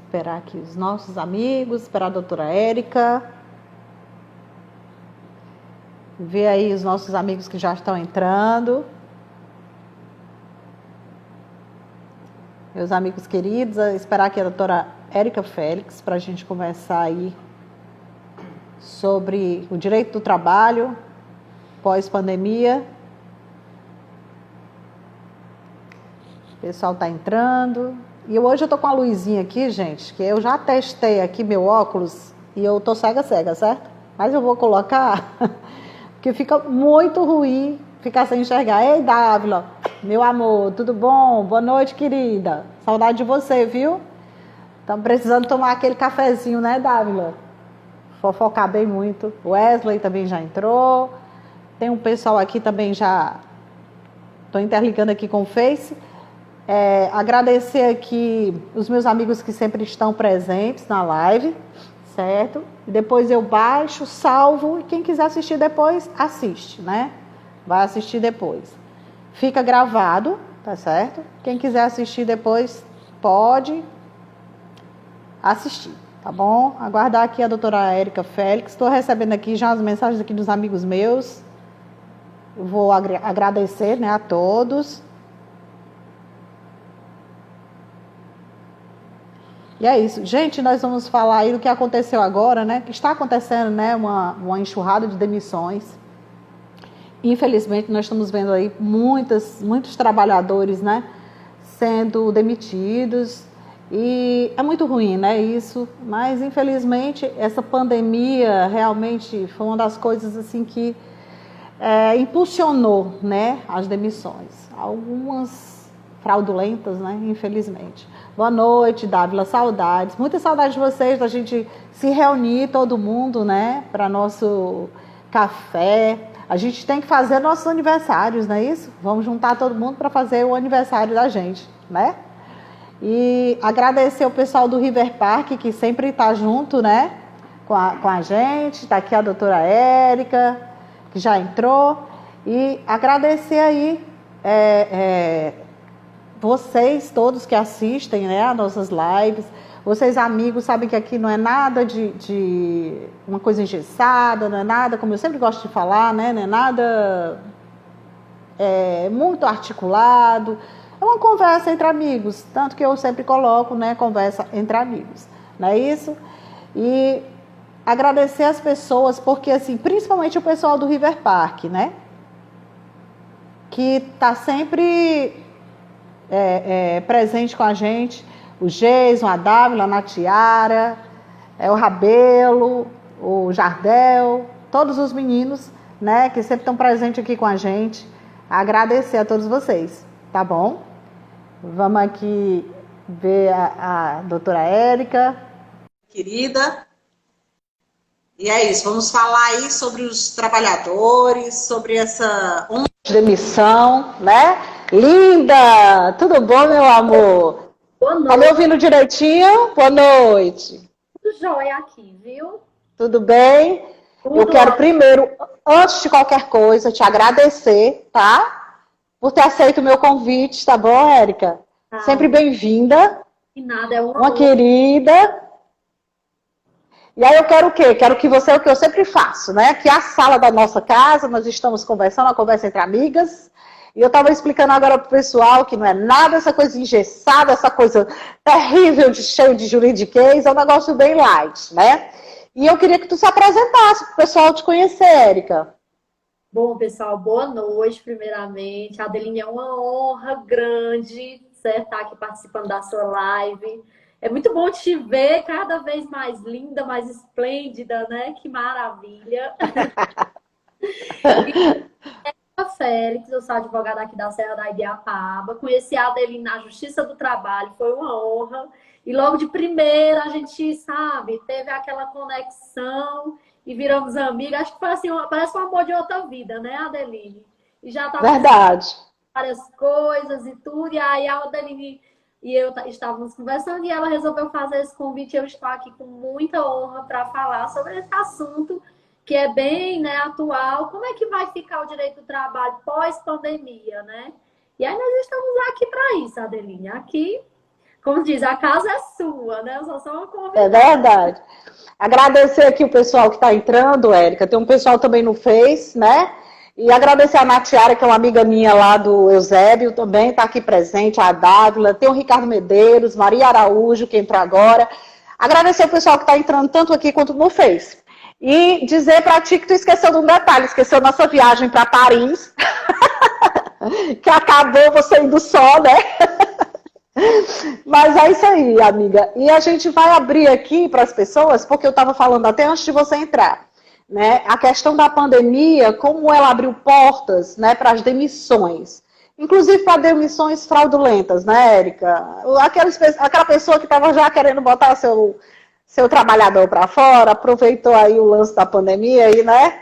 Esperar aqui os nossos amigos, esperar a doutora Érica. Ver aí os nossos amigos que já estão entrando. Meus amigos queridos, esperar aqui a doutora Érica Félix para a gente conversar aí sobre o direito do trabalho pós-pandemia. O pessoal está entrando. E hoje eu tô com a luzinha aqui, gente, que eu já testei aqui meu óculos e eu tô cega, certo? Mas eu vou colocar, porque fica muito ruim ficar sem enxergar. Ei, Dávila, meu amor, tudo bom? Boa noite, querida. Saudade de você, viu? Estamos precisando tomar aquele cafezinho, né, Dávila? Fofocar bem muito. O Wesley também já entrou. Tem um pessoal aqui também já... Estou interligando aqui com o Face. Agradecer aqui os meus amigos que sempre estão presentes na live, certo? Depois eu baixo, salvo e quem quiser assistir depois, assiste, né? Vai assistir depois. Fica gravado, tá certo? Quem quiser assistir depois, pode assistir, tá bom? Aguardar aqui a doutora Érica Félix. Estou recebendo aqui já as mensagens aqui dos amigos meus. Eu vou agradecer, né, a todos. E é isso. Gente, nós vamos falar aí do que aconteceu agora, né? Que está acontecendo, né? Uma enxurrada de demissões. Infelizmente, nós estamos vendo aí muitos trabalhadores, né? Sendo demitidos. E é muito ruim, né? Isso. Mas, infelizmente, essa pandemia realmente foi uma das coisas, assim, que impulsionou, né? As demissões. Algumas fraudulentas, né? Infelizmente. Boa noite, Dávila, saudades. Muita saudade de vocês, da gente se reunir, todo mundo, né? Para nosso café. A gente tem que fazer nossos aniversários, não é isso? Vamos juntar todo mundo para fazer o aniversário da gente, né? E agradecer o pessoal do River Park, que sempre está junto, né? Com a gente. Está aqui a doutora Érica, que já entrou. E agradecer aí... vocês todos que assistem, né, as nossas lives, vocês amigos sabem que aqui não é nada de uma coisa engessada, não é nada, como eu sempre gosto de falar, né, não é nada muito articulado, é uma conversa entre amigos, tanto que eu sempre coloco, né, conversa entre amigos, não é isso? E agradecer as pessoas, porque assim, principalmente o pessoal do River Park, né, que está sempre... presente com a gente, o Geison, a Dávila, a Natiara, o Rabelo, o Jardel, todos os meninos, né, que sempre estão presentes aqui com a gente. Agradecer a todos vocês, tá bom? Vamos aqui ver a doutora Érica. Querida. E é isso, vamos falar aí sobre os trabalhadores, sobre essa onda de demissão, né? Linda! Tudo bom, meu amor? Boa noite. Tá me ouvindo direitinho? Boa noite. Tudo jóia aqui, viu? Tudo bem? Eu quero primeiro, antes de qualquer coisa, te agradecer, tá? Por ter aceito o meu convite, tá bom, Érica? Tá. Sempre bem-vinda. E nada, é uma querida. E aí eu quero o quê? Quero que você, o que eu sempre faço, né? Que é a sala da nossa casa, nós estamos conversando, uma conversa entre amigas. E eu estava explicando agora para o pessoal que não é nada essa coisa engessada, essa coisa terrível, cheio de juridiquês, é um negócio bem light, né? E eu queria que tu se apresentasse para o pessoal te conhecer, Érica. Bom, pessoal, boa noite, primeiramente. Adeline, é uma honra grande, certo, estar aqui participando da sua live. É muito bom te ver cada vez mais linda, mais esplêndida, né? Que maravilha. Félix, eu sou advogada aqui da Serra da Ibiapaba. Conheci a Adeline na Justiça do Trabalho, foi uma honra. E logo de primeira a gente, sabe, teve aquela conexão e viramos amigas. Acho que foi assim, parece um amor de outra vida, né, Adeline? E já tava Verdade. Várias coisas e tudo. E aí a Adeline e eu estávamos conversando e ela resolveu fazer esse convite. Eu estou aqui com muita honra para falar sobre esse assunto que é bem, né, atual. Como é que vai ficar o direito do trabalho pós-pandemia, né? E aí nós estamos aqui para isso, Adeline. Aqui como diz, a casa é sua, né? Eu só sou uma É convidada. verdade. Agradecer aqui o pessoal que está entrando, Érica. Tem um pessoal também no Face, né? E agradecer a Natiara, que é uma amiga minha lá do Eusébio, também está aqui presente, a Dávila. Tem o Ricardo Medeiros, Maria Araújo, que entrou agora. Agradecer o pessoal que está entrando tanto aqui quanto no Face. E dizer para ti que tu esqueceu de um detalhe, esqueceu nossa viagem para Paris, que acabou você indo só, né? Mas é isso aí, amiga. E a gente vai abrir aqui para as pessoas, porque eu estava falando até antes de você entrar, né? A questão da pandemia, como ela abriu portas, né, para as demissões. Inclusive para demissões fraudulentas, né, Érica? Aquela pessoa que estava já querendo botar seu trabalhador para fora, aproveitou aí o lance da pandemia aí, né?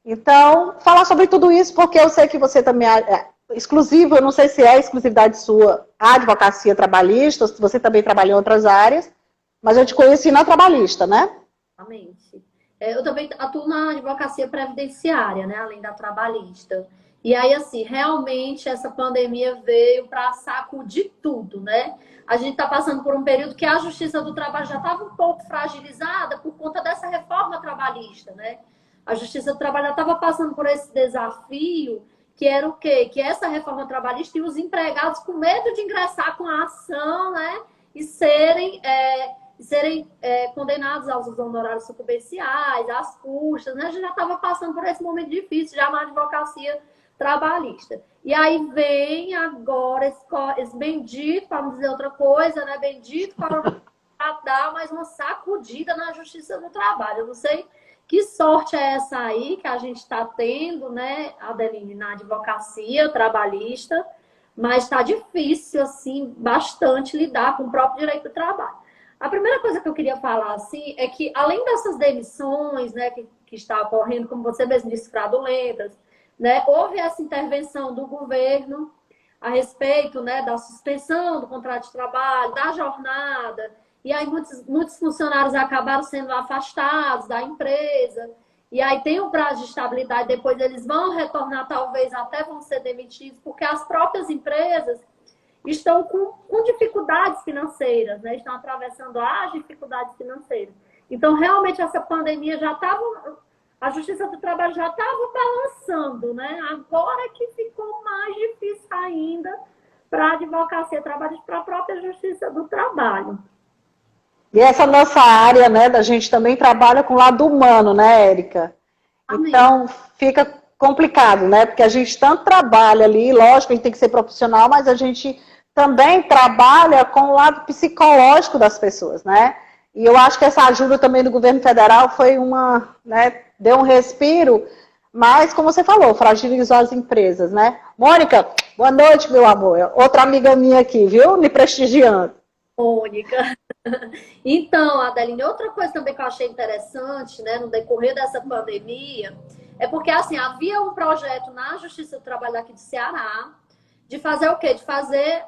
Então, falar sobre tudo isso, porque eu sei que você também é exclusivo, eu não sei se é exclusividade sua, a advocacia trabalhista, se você também trabalha em outras áreas, mas eu te conheci na trabalhista, né? Exatamente. Eu também atuo na advocacia previdenciária, né? Além da trabalhista. E aí, assim, realmente essa pandemia veio para sacudir tudo, né? A gente está passando por um período que a Justiça do Trabalho já estava um pouco fragilizada por conta dessa reforma trabalhista, né? A Justiça do Trabalho estava passando por esse desafio, que era o quê? Que essa reforma trabalhista e os empregados com medo de ingressar com a ação, né? E serem condenados aos honorários sucumbenciais, às custas, né? A gente já estava passando por esse momento difícil já na advocacia trabalhista. E aí vem agora esse bendito, para não dizer outra coisa, né? Bendito para dar mais uma sacudida na Justiça do Trabalho. Eu não sei que sorte é essa aí que a gente está tendo, né, Adeline, na advocacia trabalhista, mas está difícil, assim, bastante lidar com o próprio direito do trabalho. A primeira coisa que eu queria falar, assim, é que além dessas demissões, né, que está ocorrendo, como você mesmo disse, fraudulentas, né, houve essa intervenção do governo a respeito, né, da suspensão do contrato de trabalho, da jornada, e aí muitos funcionários acabaram sendo afastados da empresa, e aí tem um prazo de estabilidade, depois eles vão retornar, talvez até vão ser demitidos, porque as próprias empresas estão com dificuldades financeiras, né? Estão atravessando as dificuldades financeiras. Então, realmente, essa pandemia já estava... A Justiça do Trabalho já estava balançando, né? Agora que ficou mais difícil ainda para a advocacia trabalhista, para a própria Justiça do Trabalho. E essa nossa área, né, da gente também trabalha com o lado humano, né, Érica? Amém. Então, fica complicado, né? Porque a gente tanto trabalha ali, lógico, a gente tem que ser profissional, mas a gente também trabalha com o lado psicológico das pessoas, né? E eu acho que essa ajuda também do governo federal foi né, deu um respiro, mas, como você falou, fragilizou as empresas, né? Mônica, boa noite, meu amor. Outra amiga minha aqui, viu? Me prestigiando. Mônica. Então, Adeline, outra coisa também que eu achei interessante, né, no decorrer dessa pandemia, é porque, assim, havia um projeto na Justiça do Trabalho aqui do Ceará de fazer o quê? De fazer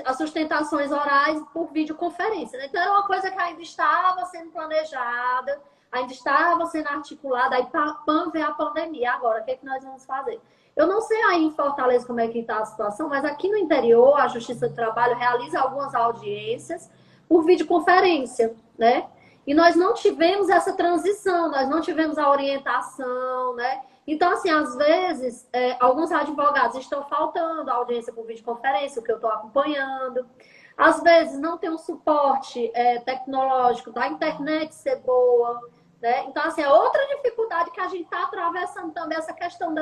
as sustentações orais por videoconferência, né? Então, era uma coisa que ainda estava sendo planejada, ainda estava sendo articulada, aí pam, veio a pandemia. Agora, o que é que nós vamos fazer? Eu não sei aí em Fortaleza como é que está a situação, mas aqui no interior, a Justiça do Trabalho realiza algumas audiências por videoconferência, né? E nós não tivemos essa transição, nós não tivemos a orientação, né? Então, assim, às vezes, alguns advogados estão faltando a audiência por videoconferência, o que eu estou acompanhando. Às vezes, não tem um suporte tecnológico da internet ser boa, né? Então, assim, é outra dificuldade que a gente está atravessando também, essa questão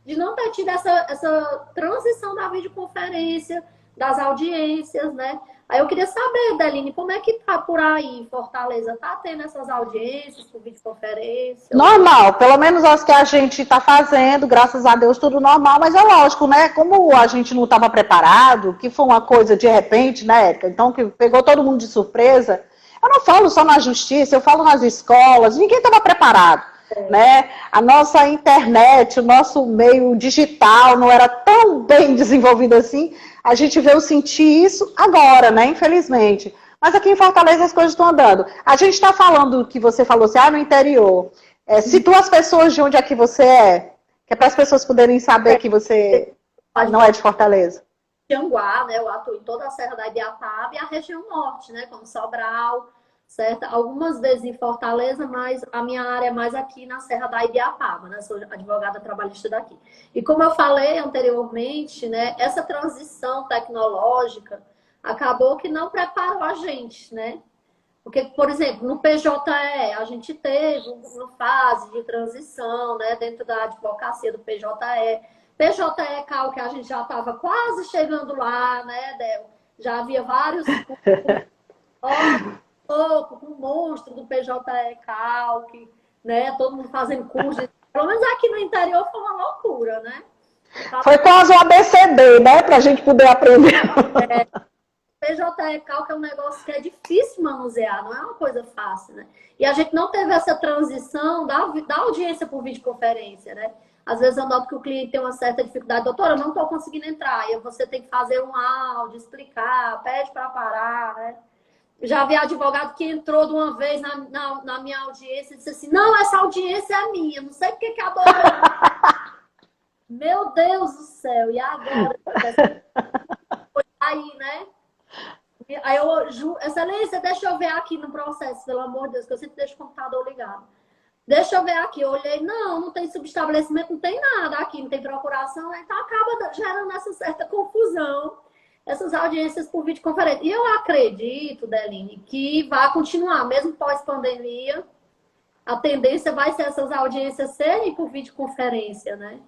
de não ter tido essa transição da videoconferência, das audiências, né? Aí eu queria saber, Deline, como é que tá por aí em Fortaleza? Tá tendo essas audiências por videoconferência? Normal, pelo menos as que a gente está fazendo, graças a Deus, tudo normal, mas é lógico, né? Como a gente não estava preparado, que foi uma coisa de repente, né, Érica? Então, que pegou todo mundo de surpresa. Eu não falo só na justiça, eu falo nas escolas, ninguém estava preparado. Né? A nossa internet, o nosso meio digital não era tão bem desenvolvido assim. A gente veio sentir isso agora, né? Infelizmente. Mas aqui em Fortaleza as coisas estão andando. A gente está falando que você falou assim, no interior. Situa as pessoas de onde é que você é, que é para as pessoas poderem saber que você não é de Fortaleza. Tianguá, né? Eu atuo em toda a Serra da Ibiapaba e a região norte, né? Como Sobral, certo? Algumas vezes em Fortaleza, mas a minha área é mais aqui na Serra da Ibiapaba, né? Sou advogada trabalhista daqui. E como eu falei anteriormente, né? Essa transição tecnológica acabou que não preparou a gente, né? Porque, por exemplo, no PJE, a gente teve uma fase de transição, né, dentro da advocacia do PJE. PJE Cal, que a gente já estava quase chegando lá, né, Del? Já havia vários pouco com o monstro do PJE Cal, que, né, todo mundo fazendo curso. Pelo menos aqui no interior foi uma loucura, né? Foi quase um ABCD, né, para a gente poder aprender. PJE Cal, que é um negócio que é difícil manusear, não é uma coisa fácil, né? E a gente não teve essa transição da audiência por videoconferência, né? Às vezes eu noto que o cliente tem uma certa dificuldade. Doutora, eu não estou conseguindo entrar. E você tem que fazer um áudio, explicar, pede para parar, né? Já vi advogado que entrou de uma vez na minha audiência e disse assim, não, essa audiência é minha, não sei porque que a doutora... Meu Deus do céu, e agora? Foi aí, né? Aí eu, excelência, deixa eu ver aqui no processo, pelo amor de Deus, que eu sempre deixo o computador ligado. Deixa eu ver aqui, eu olhei, não tem subestabelecimento, não tem nada aqui, não tem procuração, então acaba gerando essa certa confusão, essas audiências por videoconferência. E eu acredito, Deline, que vai continuar, mesmo pós-pandemia, a tendência vai ser essas audiências serem por videoconferência, né?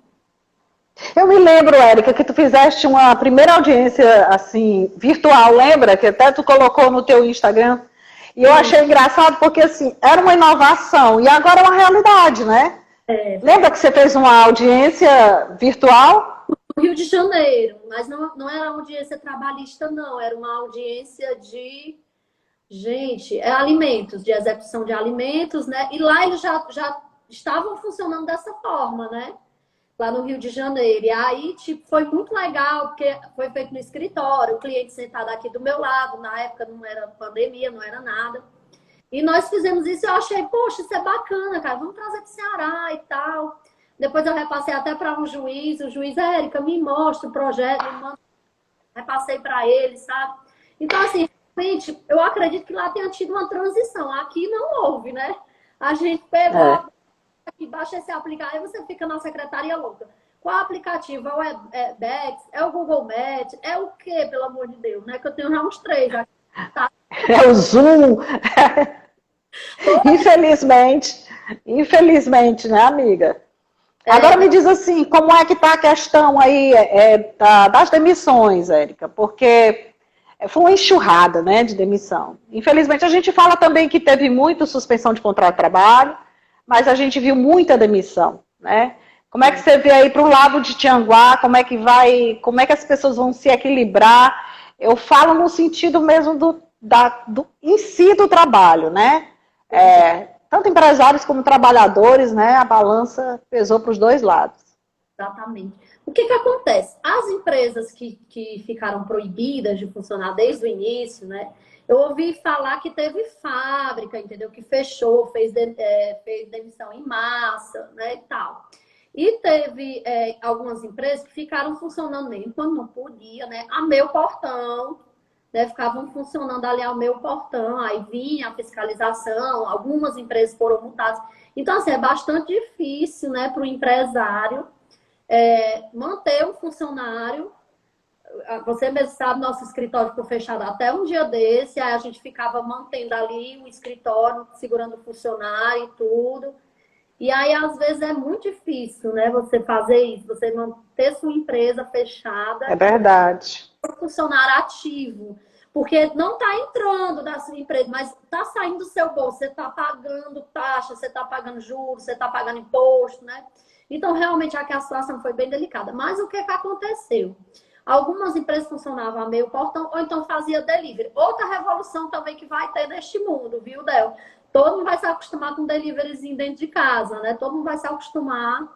Eu me lembro, Érica, que tu fizeste uma primeira audiência, assim, virtual, lembra? Que até tu colocou no teu Instagram. E eu achei engraçado porque, assim, era uma inovação e agora é uma realidade, né? Lembra que você fez uma audiência virtual? No Rio de Janeiro, mas não era audiência trabalhista, não. Era uma audiência de, gente, alimentos, de execução de alimentos, né? E lá eles já estavam funcionando dessa forma, né? Lá no Rio de Janeiro. E aí, tipo, foi muito legal, porque foi feito no escritório, o cliente sentado aqui do meu lado, na época não era pandemia, não era nada. E nós fizemos isso e eu achei, poxa, isso é bacana, cara, vamos trazer para o Ceará e tal. Depois eu repassei até para um juiz, o juiz, Érica, me mostra o projeto, me manda... repassei para ele, sabe? Então, assim, realmente, eu acredito que lá tenha tido uma transição. Aqui não houve, né? A gente pegou... que baixa esse aplicativo, aí você fica na secretaria louca. Qual aplicativo? É o Webex? É o Google Meet? É o quê, pelo amor de Deus? Né? Que eu tenho já uns 3 aqui. Tá? É o Zoom. Infelizmente, né, amiga? Agora me diz assim, como é que está a questão aí das demissões, Érica? Porque foi uma enxurrada, né, de demissão. Infelizmente, a gente fala também que teve muita suspensão de contrato de trabalho, mas a gente viu muita demissão, né? Como é que você vê aí para o lado de Tianguá, como é que as pessoas vão se equilibrar? Eu falo no sentido mesmo do em si do trabalho, né? Tanto empresários como trabalhadores, né? A balança pesou para os dois lados. Exatamente. O que acontece? As empresas que ficaram proibidas de funcionar desde o início, né? Eu ouvi falar que teve fábrica, entendeu? Que fechou, fez demissão em massa, né, e tal. E teve algumas empresas que ficaram funcionando mesmo quando não podia, né? A meu portão, né? Ficavam funcionando ali ao meu portão, aí vinha a fiscalização, algumas empresas foram multadas. Então, assim, é bastante difícil, né, para o empresário manter um funcionário. Você mesmo sabe, nosso escritório ficou fechado até um dia desse, aí a gente ficava mantendo ali o escritório, segurando o funcionário e tudo. E aí, às vezes, é muito difícil, né, você fazer isso, você manter sua empresa fechada. É verdade. Um funcionário ativo. Porque não está entrando da sua empresa, mas está saindo do seu bolso. Você está pagando taxa, você está pagando juros, você está pagando imposto, né? Então, realmente, aqui a situação foi bem delicada. Mas o que aconteceu? Algumas empresas funcionavam a meio portão, ou então fazia delivery. Outra revolução também que vai ter neste mundo, viu, Del? Todo mundo vai se acostumar com deliveryzinho dentro de casa, né? Todo mundo vai se acostumar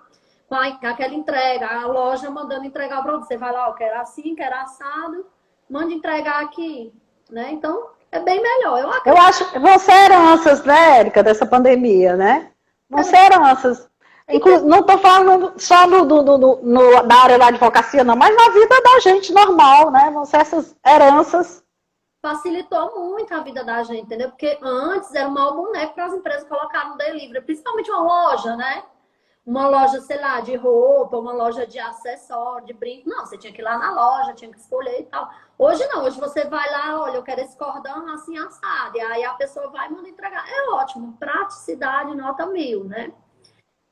com aquela entrega, a loja mandando entregar o produto. Você vai lá, ó, quero assim, quero assado, manda entregar aqui, né? Então, é bem melhor. Eu acho que vão ser heranças, né, Érica, dessa pandemia, né? Vão ser heranças. Não estou falando só da área da advocacia, não, mas na vida da gente normal, né? Vão ser essas heranças. Facilitou muito a vida da gente, entendeu? Porque antes era um mau boneco para as empresas colocarem no delivery, principalmente uma loja, né? Uma loja, sei lá, de roupa, uma loja de acessório, de brinco. Não, você tinha que ir lá na loja, tinha que escolher e tal. Hoje não, hoje você vai lá, olha, eu quero esse cordão assim assado. E aí a pessoa vai e manda entregar. É ótimo, praticidade, nota 1000, né?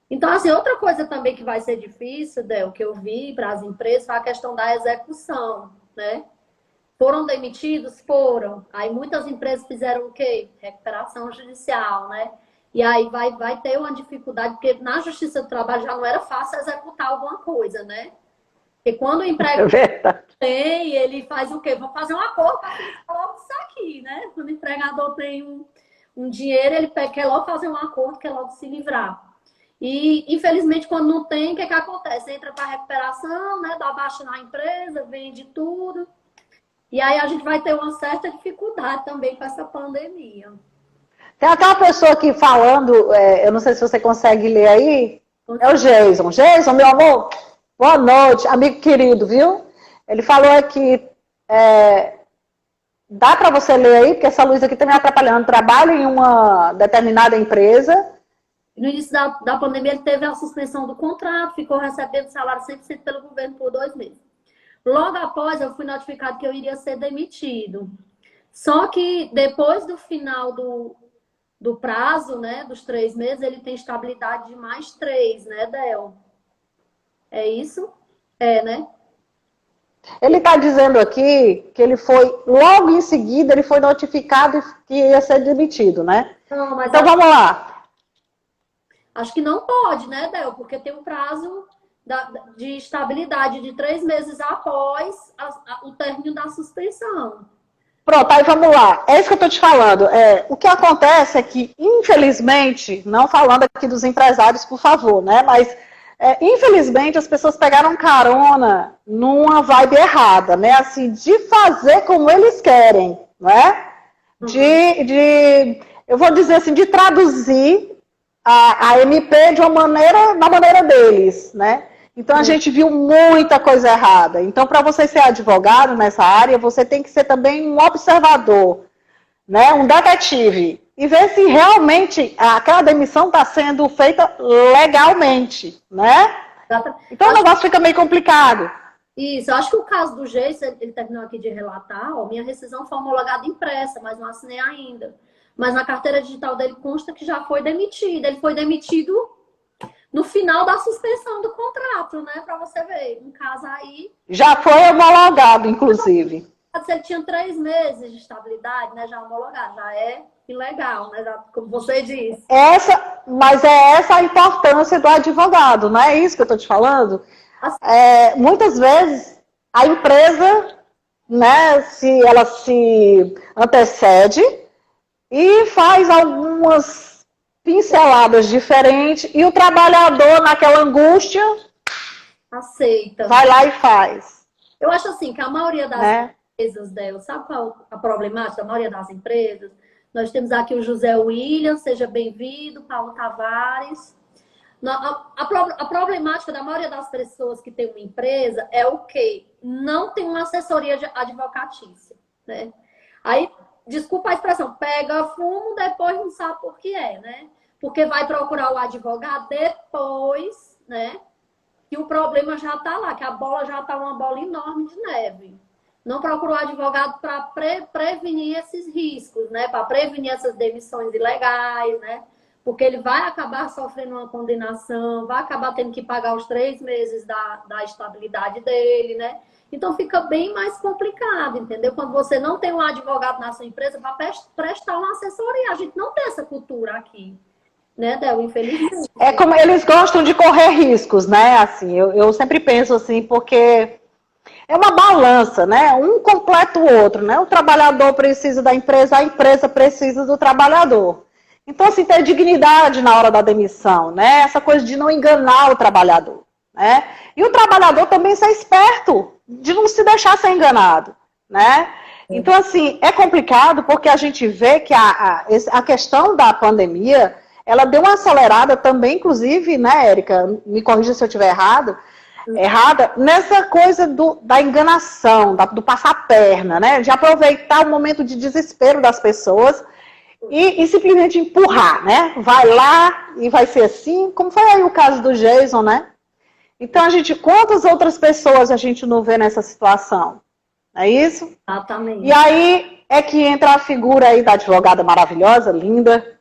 Então, assim, outra coisa também que vai ser difícil, Del, que eu vi para as empresas, foi a questão da execução, né? Foram demitidos? Foram. Aí muitas empresas fizeram o quê? Recuperação judicial, né? E aí vai ter uma dificuldade, porque na Justiça do Trabalho já não era fácil executar alguma coisa, né? Porque quando o empregador tem, ele faz o quê? Vamos fazer um acordo para ficar logo isso aqui, né? Quando o empregador tem um dinheiro, ele quer logo fazer um acordo, quer logo se livrar. E, infelizmente, quando não tem, o que acontece? Entra para recuperação, né? Dá baixa na empresa, vende tudo. E aí a gente vai ter uma certa dificuldade também com essa pandemia. Tem até uma pessoa aqui falando, eu não sei se você consegue ler aí, é o Jason. Jason, meu amor, boa noite, amigo querido, viu? Ele falou aqui, dá para você ler aí, porque essa luz aqui está me atrapalhando. Trabalho em uma determinada empresa. No início da pandemia, ele teve a suspensão do contrato, ficou recebendo salário 100% pelo governo por 2 meses. Logo após, eu fui notificado que eu iria ser demitido. Só que depois do final do prazo, né, dos 3 meses, ele tem estabilidade de mais 3, né, Del? É isso? É, né? Ele está dizendo aqui que ele foi, logo em seguida, ele foi notificado que ia ser demitido, né? Não, mas então vamos lá. Acho que não pode, né, Del? Porque tem um prazo de estabilidade de 3 meses após o término da suspensão. Pronto, aí vamos lá. É isso que eu estou te falando. O que acontece é que, infelizmente, não falando aqui dos empresários, por favor, né? Mas, infelizmente, as pessoas pegaram carona numa vibe errada, né? Assim, de fazer como eles querem, né? Eu vou dizer assim, de traduzir a MP de uma maneira, na maneira deles, né? Então, a gente viu muita coisa errada. Então, para você ser advogado nessa área, você tem que ser também um observador, né? Um detetive. E ver se realmente aquela demissão está sendo feita legalmente, né? Então, o negócio fica meio complicado. Isso, eu acho que o caso do Geis, ele terminou aqui de relatar, minha rescisão foi homologada impressa, mas não assinei ainda. Mas na carteira digital dele consta que já foi demitido. Ele foi demitido no final da suspensão do contrato, né? Para você ver. Um caso aí. Já foi homologado, inclusive. Se ele tinha 3 meses de estabilidade, né? Já homologado, já é ilegal, né? Já, como você disse. Mas é essa a importância do advogado, não é isso que eu estou te falando? Muitas vezes a empresa, né, ela se antecede e faz algumas pinceladas diferentes e o trabalhador, naquela angústia, aceita. Vai lá e faz. Eu acho assim que a maioria das empresas, Del, sabe qual a problemática da maioria das empresas? Nós temos aqui o José William, seja bem-vindo, Paulo Tavares. A problemática da maioria das pessoas que tem uma empresa é o quê? Não tem uma assessoria advocatícia, né? Aí, desculpa a expressão, pega fumo, depois não sabe por que né? Porque vai procurar o advogado depois, né? Que o problema já está lá, que a bola já está uma bola enorme de neve. Não procurou advogado para prevenir esses riscos, né? Para prevenir essas demissões ilegais, né? Porque ele vai acabar sofrendo uma condenação, vai acabar tendo que pagar os 3 meses da estabilidade dele, né? Então fica bem mais complicado, entendeu? Quando você não tem um advogado na sua empresa para prestar uma assessoria. A gente não tem essa cultura aqui, né, Del? Infelizmente. É como eles gostam de correr riscos, né? Assim, eu sempre penso assim, porque é uma balança, né? Um completa o outro, né? O trabalhador precisa da empresa, a empresa precisa do trabalhador. Então, assim, ter dignidade na hora da demissão, né? Essa coisa de não enganar o trabalhador, né? E o trabalhador também ser esperto, de não se deixar ser enganado, né? Então, assim, é complicado porque a gente vê que a questão da pandemia, ela deu uma acelerada também, inclusive, né, Érica? Me corrija se eu estiver errada, nessa coisa da enganação, do passar a perna, né? De aproveitar o momento de desespero das pessoas e simplesmente empurrar, né? Vai lá e vai ser assim, como foi aí o caso do Jason, né? Então, quantas outras pessoas a gente não vê nessa situação? É isso? Exatamente. E aí é que entra a figura aí da advogada maravilhosa, linda.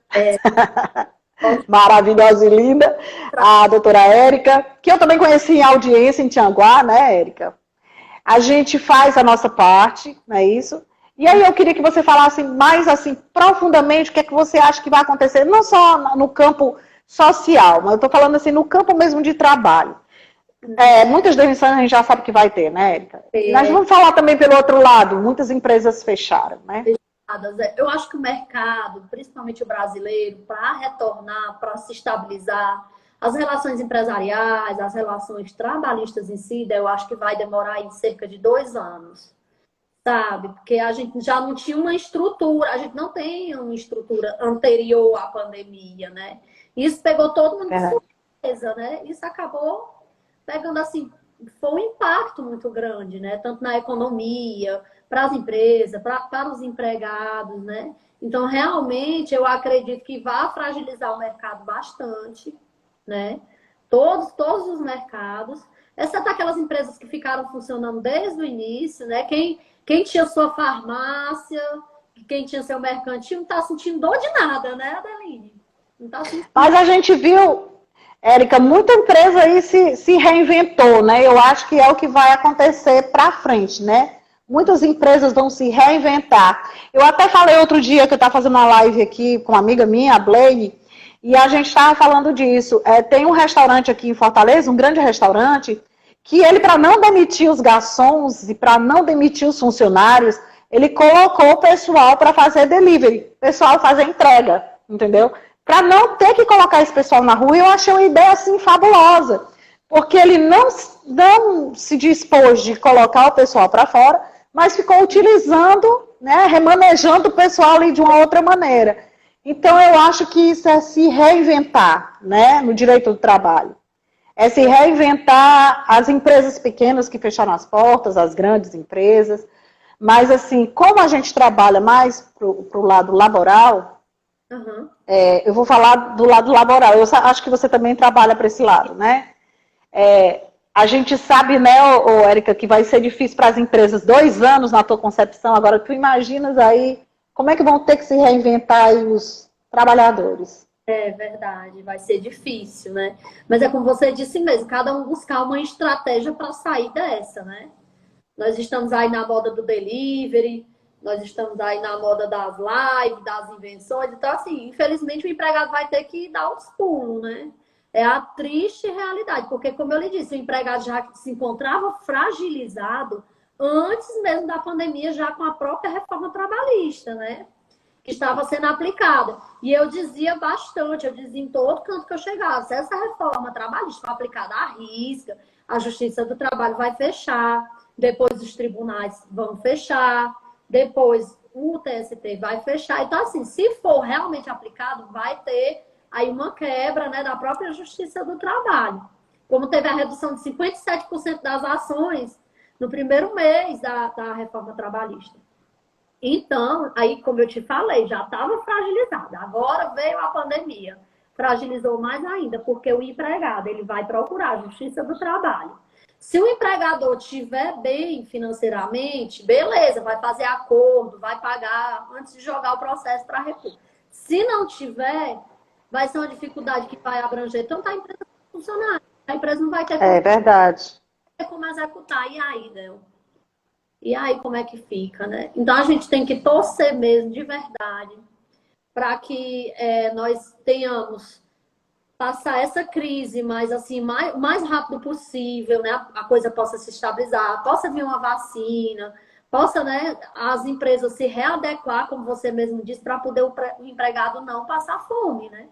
Maravilhosa e linda, a doutora Érica, que eu também conheci em audiência em Tianguá, né, Érica? A gente faz a nossa parte, não é isso? E aí eu queria que você falasse mais assim, profundamente, o que é que você acha que vai acontecer, não só no campo social, mas eu estou falando assim, no campo mesmo de trabalho. Muitas demissões a gente já sabe que vai ter, né, Érica? Mas vamos falar também pelo outro lado, muitas empresas fecharam, né? Eu acho que o mercado, principalmente o brasileiro, para retornar, para se estabilizar, as relações empresariais, as relações trabalhistas em si, eu acho que vai demorar em cerca de 2 anos, sabe? Porque a gente já não tinha uma estrutura, a gente não tem uma estrutura anterior à pandemia, né? Isso pegou todo mundo de surpresa, né? Isso acabou pegando assim, foi um impacto muito grande, né? Tanto na economia, para as empresas, para os empregados, né? Então, realmente, eu acredito que vai fragilizar o mercado bastante, né? Todos os mercados, exceto aquelas empresas que ficaram funcionando desde o início, né? Quem tinha sua farmácia, quem tinha seu mercantil, não está sentindo dor de nada, né, Adeline? Não tá sentindo... Mas a gente viu, Érica, muita empresa aí se reinventou, né? Eu acho que é o que vai acontecer para frente, né? Muitas empresas vão se reinventar. Eu até falei outro dia que eu estava fazendo uma live aqui com uma amiga minha, a Blaine, e a gente estava falando disso. Tem um restaurante aqui em Fortaleza, um grande restaurante, que ele, para não demitir os garçons e para não demitir os funcionários, ele colocou o pessoal para fazer delivery, o pessoal fazer entrega, entendeu? Para não ter que colocar esse pessoal na rua, eu achei uma ideia assim fabulosa, porque ele não se dispôs de colocar o pessoal para fora, mas ficou utilizando, né, remanejando o pessoal ali de uma outra maneira. Então, eu acho que isso é se reinventar, né, no direito do trabalho. É se reinventar as empresas pequenas que fecharam as portas, as grandes empresas. Mas, assim, como a gente trabalha mais para o lado laboral, eu vou falar do lado laboral. Eu acho que você também trabalha para esse lado, né? A gente sabe, né, Érica, que vai ser difícil para as empresas 2 anos na tua concepção. Agora, tu imaginas aí como é que vão ter que se reinventar aí os trabalhadores? É verdade, vai ser difícil, né? Mas é como você disse mesmo, cada um buscar uma estratégia para sair dessa, né? Nós estamos aí na moda do delivery, nós estamos aí na moda das lives, das invenções. Então, assim, infelizmente o empregado vai ter que dar os pulos, né? É a triste realidade, porque, como eu lhe disse, o empregado já se encontrava fragilizado antes mesmo da pandemia, já com a própria reforma trabalhista, né? Que estava sendo aplicada. E eu dizia bastante, eu dizia em todo canto que eu chegava, se essa reforma trabalhista for aplicada à risca, a Justiça do Trabalho vai fechar, depois os tribunais vão fechar, depois o TST vai fechar. Então, assim, se for realmente aplicado, vai ter aí uma quebra, né, da própria Justiça do Trabalho. Como teve a redução de 57% das ações no primeiro mês da reforma trabalhista. Então, aí, como eu te falei, já estava fragilizada. Agora veio a pandemia, fragilizou mais ainda, porque o empregado ele vai procurar a Justiça do Trabalho. Se o empregador estiver bem financeiramente, beleza, vai fazer acordo, vai pagar antes de jogar o processo para recurso. Se não tiver, vai ser uma dificuldade que vai abranger tanto a empresa quanto o funcionário. A empresa não vai ter como executar. E aí, Del? E aí, como é que fica, né? Então, a gente tem que torcer mesmo, de verdade, para que nós tenhamos passar essa crise, mas assim, o mais rápido possível, né? A coisa possa se estabilizar, possa vir uma vacina, possa, né, as empresas se readequar, como você mesmo disse, para poder o empregado não passar fome, né?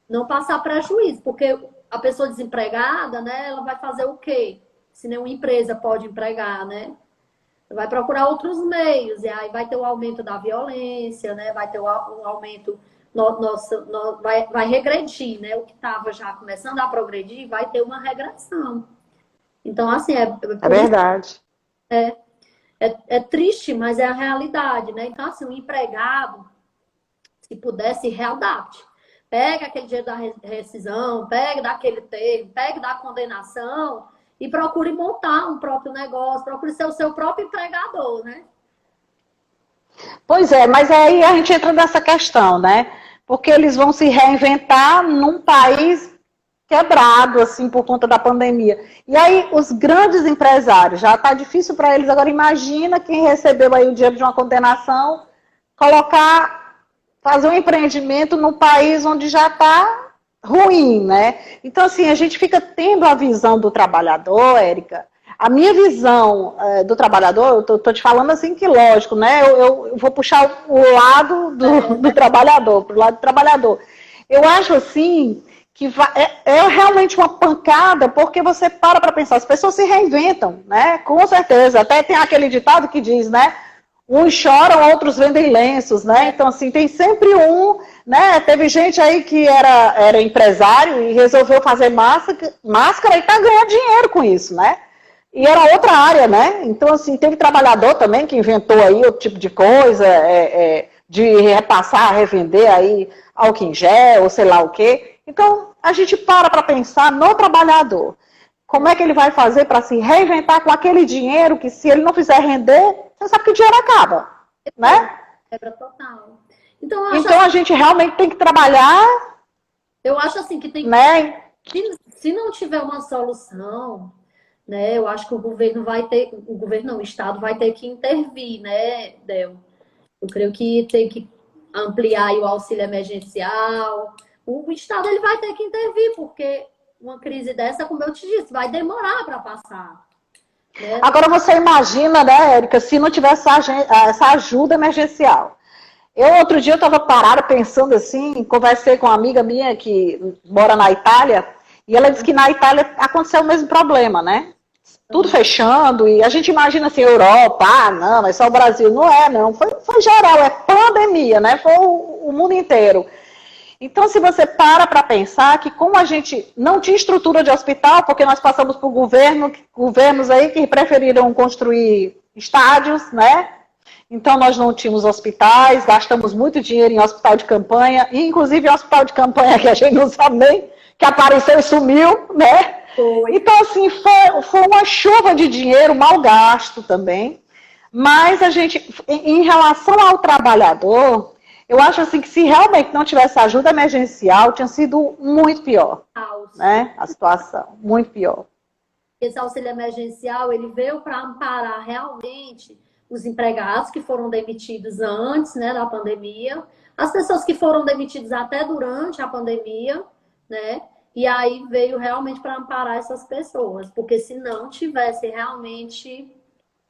Não passar prejuízo, porque a pessoa desempregada, né, ela vai fazer o quê? Se nenhuma empresa pode empregar, né? Vai procurar outros meios, e aí vai ter o aumento da violência, né? Vai ter o aumento vai regredir, né? O que estava já começando a progredir vai ter uma regressão. Então, assim, É verdade. É triste, mas é a realidade, né? Então, assim, o empregado, se puder, se readapte. Pega aquele dinheiro da rescisão, pega daquele termo, pega da condenação e procure montar um próprio negócio, procure ser o seu próprio empregador, né? Pois é, mas aí a gente entra nessa questão, né? Porque eles vão se reinventar num país quebrado, assim, por conta da pandemia. E aí, os grandes empresários, já está difícil para eles. Agora, imagina quem recebeu aí o dinheiro de uma condenação, fazer um empreendimento num país onde já está ruim, né? Então, assim, a gente fica tendo a visão do trabalhador, Érica. A minha visão do trabalhador, eu tô te falando assim que, lógico, né? Eu vou puxar o lado do trabalhador, pro lado do trabalhador. Eu acho, assim, que é realmente uma pancada, porque você para pensar, as pessoas se reinventam, né? Com certeza. Até tem aquele ditado que diz, né? Uns choram, outros vendem lenços, né? Então, assim, tem sempre né? Teve gente aí que era empresário e resolveu fazer máscara e tá ganhando dinheiro com isso, né? E era outra área, né? Então, assim, teve trabalhador também que inventou aí outro tipo de coisa, de repassar, revender aí álcool em gel, ou sei lá o quê. Então, a gente para pensar no trabalhador. Como é que ele vai fazer para se reinventar com aquele dinheiro que, se ele não fizer render, você sabe que o dinheiro acaba, né? Quebra total. Então a gente realmente tem que trabalhar. Eu acho assim que tem né? Se não tiver uma solução, né? Eu acho que o governo o Estado vai ter que intervir, né, Del? Eu creio que tem que ampliar aí o auxílio emergencial. O Estado ele vai ter que intervir, porque uma crise dessa, como eu te disse, vai demorar para passar. Né? Agora você imagina, né, Érica, se não tivesse essa ajuda emergencial. Outro dia eu estava parada pensando assim, conversei com uma amiga minha que mora na Itália, e ela disse que na Itália aconteceu o mesmo problema, né? Tudo fechando, e a gente imagina assim, Europa, não, é só o Brasil. Não é, não. Foi geral, é pandemia, né? Foi o mundo inteiro. Então, se você para pensar que como a gente não tinha estrutura de hospital, porque nós passamos por governos aí que preferiram construir estádios, né? Então, nós não tínhamos hospitais, gastamos muito dinheiro em hospital de campanha, e inclusive hospital de campanha que a gente não sabe nem, que apareceu e sumiu, né? Então, assim, foi uma chuva de dinheiro mal gasto também. Mas a gente, em relação ao trabalhador, eu acho assim que se realmente não tivesse ajuda emergencial, tinha sido muito pior, né? A situação, muito pior. Esse auxílio emergencial, ele veio para amparar realmente os empregados que foram demitidos antes, né, da pandemia, as pessoas que foram demitidas até durante a pandemia, né? E aí veio realmente para amparar essas pessoas, porque se não tivesse realmente,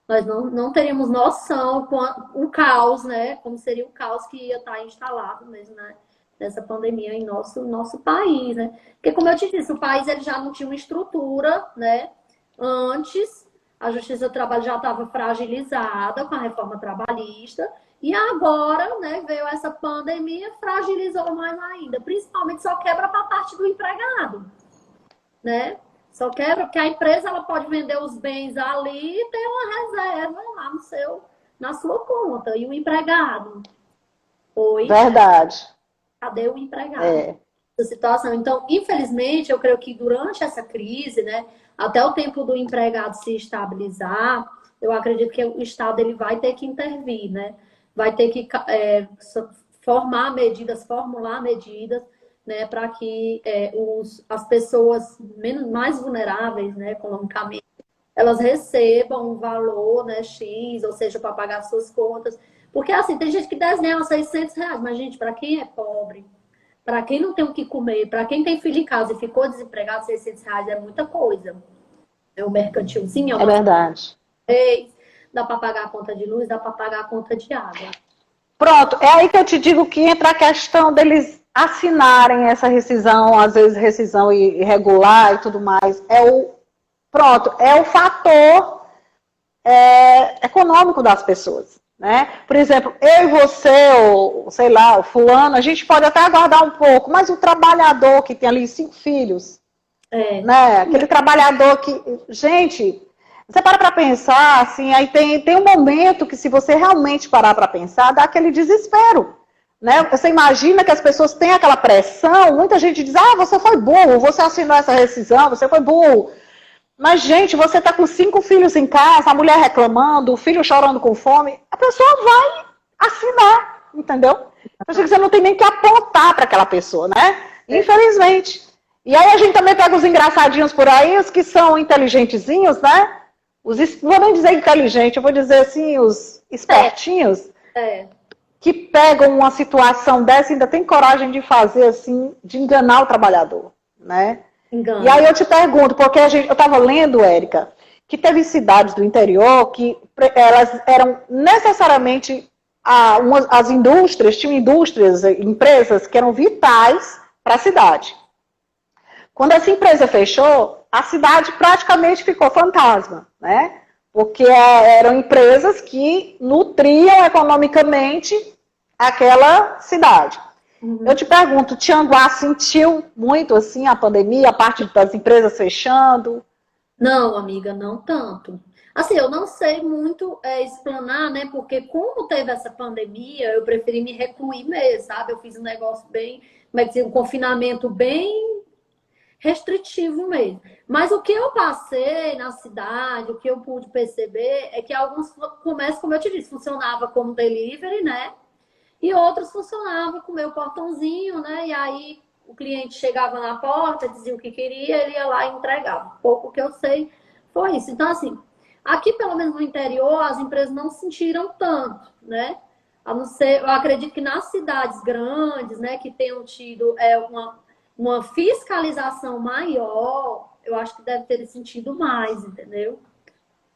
nós não teríamos noção com o caos, né? Como seria o caos que ia estar instalado mesmo, né? Dessa pandemia em nosso país, né? Porque, como eu te disse, o país ele já não tinha uma estrutura, né? Antes, a Justiça do Trabalho já estava fragilizada com a reforma trabalhista, e agora, né, veio essa pandemia, fragilizou mais ainda. Principalmente só quebra para a parte do empregado, né? Só quebra porque a empresa ela pode vender os bens ali e ter uma reserva lá na sua conta. E o empregado? Oi? Verdade. Cadê o empregado? Essa situação. Então, infelizmente, eu creio que durante essa crise, né, até o tempo do empregado se estabilizar, eu acredito que o Estado ele vai ter que intervir, né? Vai ter que formular medidas, né, para que as pessoas mais vulneráveis, né, economicamente, elas recebam um valor, né, X, ou seja, para pagar suas contas. Porque, assim, tem gente que desenha R$ 600, mas, gente, para quem é pobre, para quem não tem o que comer, para quem tem filho em casa e ficou desempregado, R$ 600 é muita coisa. É um mercantilzinho. É verdade. Dá para pagar a conta de luz, dá para pagar a conta de água. Pronto, é aí que eu te digo que entra a questão deles assinarem essa rescisão, às vezes rescisão irregular e tudo mais. É o fator econômico das pessoas. né? Por exemplo, eu e você, ou sei lá, o fulano, a gente pode até aguardar um pouco, mas o trabalhador que tem ali 5 filhos, né? Aquele trabalhador que, gente, você para pensar, assim, aí tem um momento que se você realmente parar para pensar, dá aquele desespero, né? Você imagina que as pessoas têm aquela pressão, muita gente diz, você foi burro, você assinou essa rescisão, você foi burro. Mas, gente, você está com 5 filhos em casa, a mulher reclamando, o filho chorando com fome, a pessoa vai assinar, entendeu? Você não tem nem que apontar para aquela pessoa, né? Infelizmente. E aí a gente também pega os engraçadinhos por aí, os que são inteligentezinhos, né? Não vou nem dizer inteligente, eu vou dizer assim, os espertinhos, que pegam uma situação dessa e ainda tem coragem de fazer assim, de enganar o trabalhador, né? Engano. E aí eu te pergunto, porque eu estava lendo, Érica, que teve cidades do interior que elas eram necessariamente, as indústrias, tinham indústrias, empresas que eram vitais para a cidade. Quando essa empresa fechou, a cidade praticamente ficou fantasma, né? Porque eram empresas que nutriam economicamente aquela cidade. Eu te pergunto, Tianguá sentiu muito assim a pandemia, a parte das empresas fechando? Não, amiga, não tanto. Assim, eu não sei muito explanar, né? Porque como teve essa pandemia, eu preferi me recluir mesmo, sabe? Eu fiz um negócio bem, como é que diz, um confinamento bem restritivo mesmo. Mas o que eu passei na cidade, o que eu pude perceber é que alguns comércios, como eu te disse, funcionava como delivery, né? E outros funcionavam com o meu portãozinho, né? E aí o cliente chegava na porta, dizia o que queria, ele ia lá e entregava. Pouco que eu sei foi isso. Então, assim, aqui pelo menos no interior, as empresas não sentiram tanto, né? A não ser, eu acredito que nas cidades grandes, né, que tenham tido uma fiscalização maior, eu acho que deve ter sentido mais, entendeu?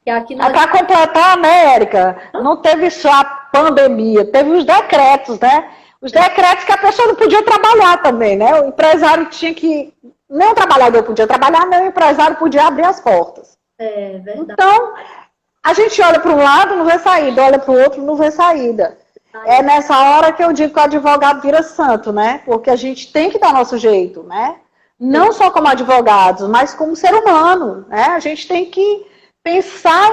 Para completar, né, Érica, não teve só a pandemia, teve os decretos, né? Os decretos que a pessoa não podia trabalhar também, né? O empresário tinha que... Nem o trabalhador podia trabalhar, nem o empresário podia abrir as portas. É verdade. Então, a gente olha para um lado, não vê saída, olha para o outro, não vê saída. É nessa hora que eu digo que o advogado vira santo, né? Porque a gente tem que dar nosso jeito, né? Não só como advogados, mas como ser humano, né? A gente tem que pensar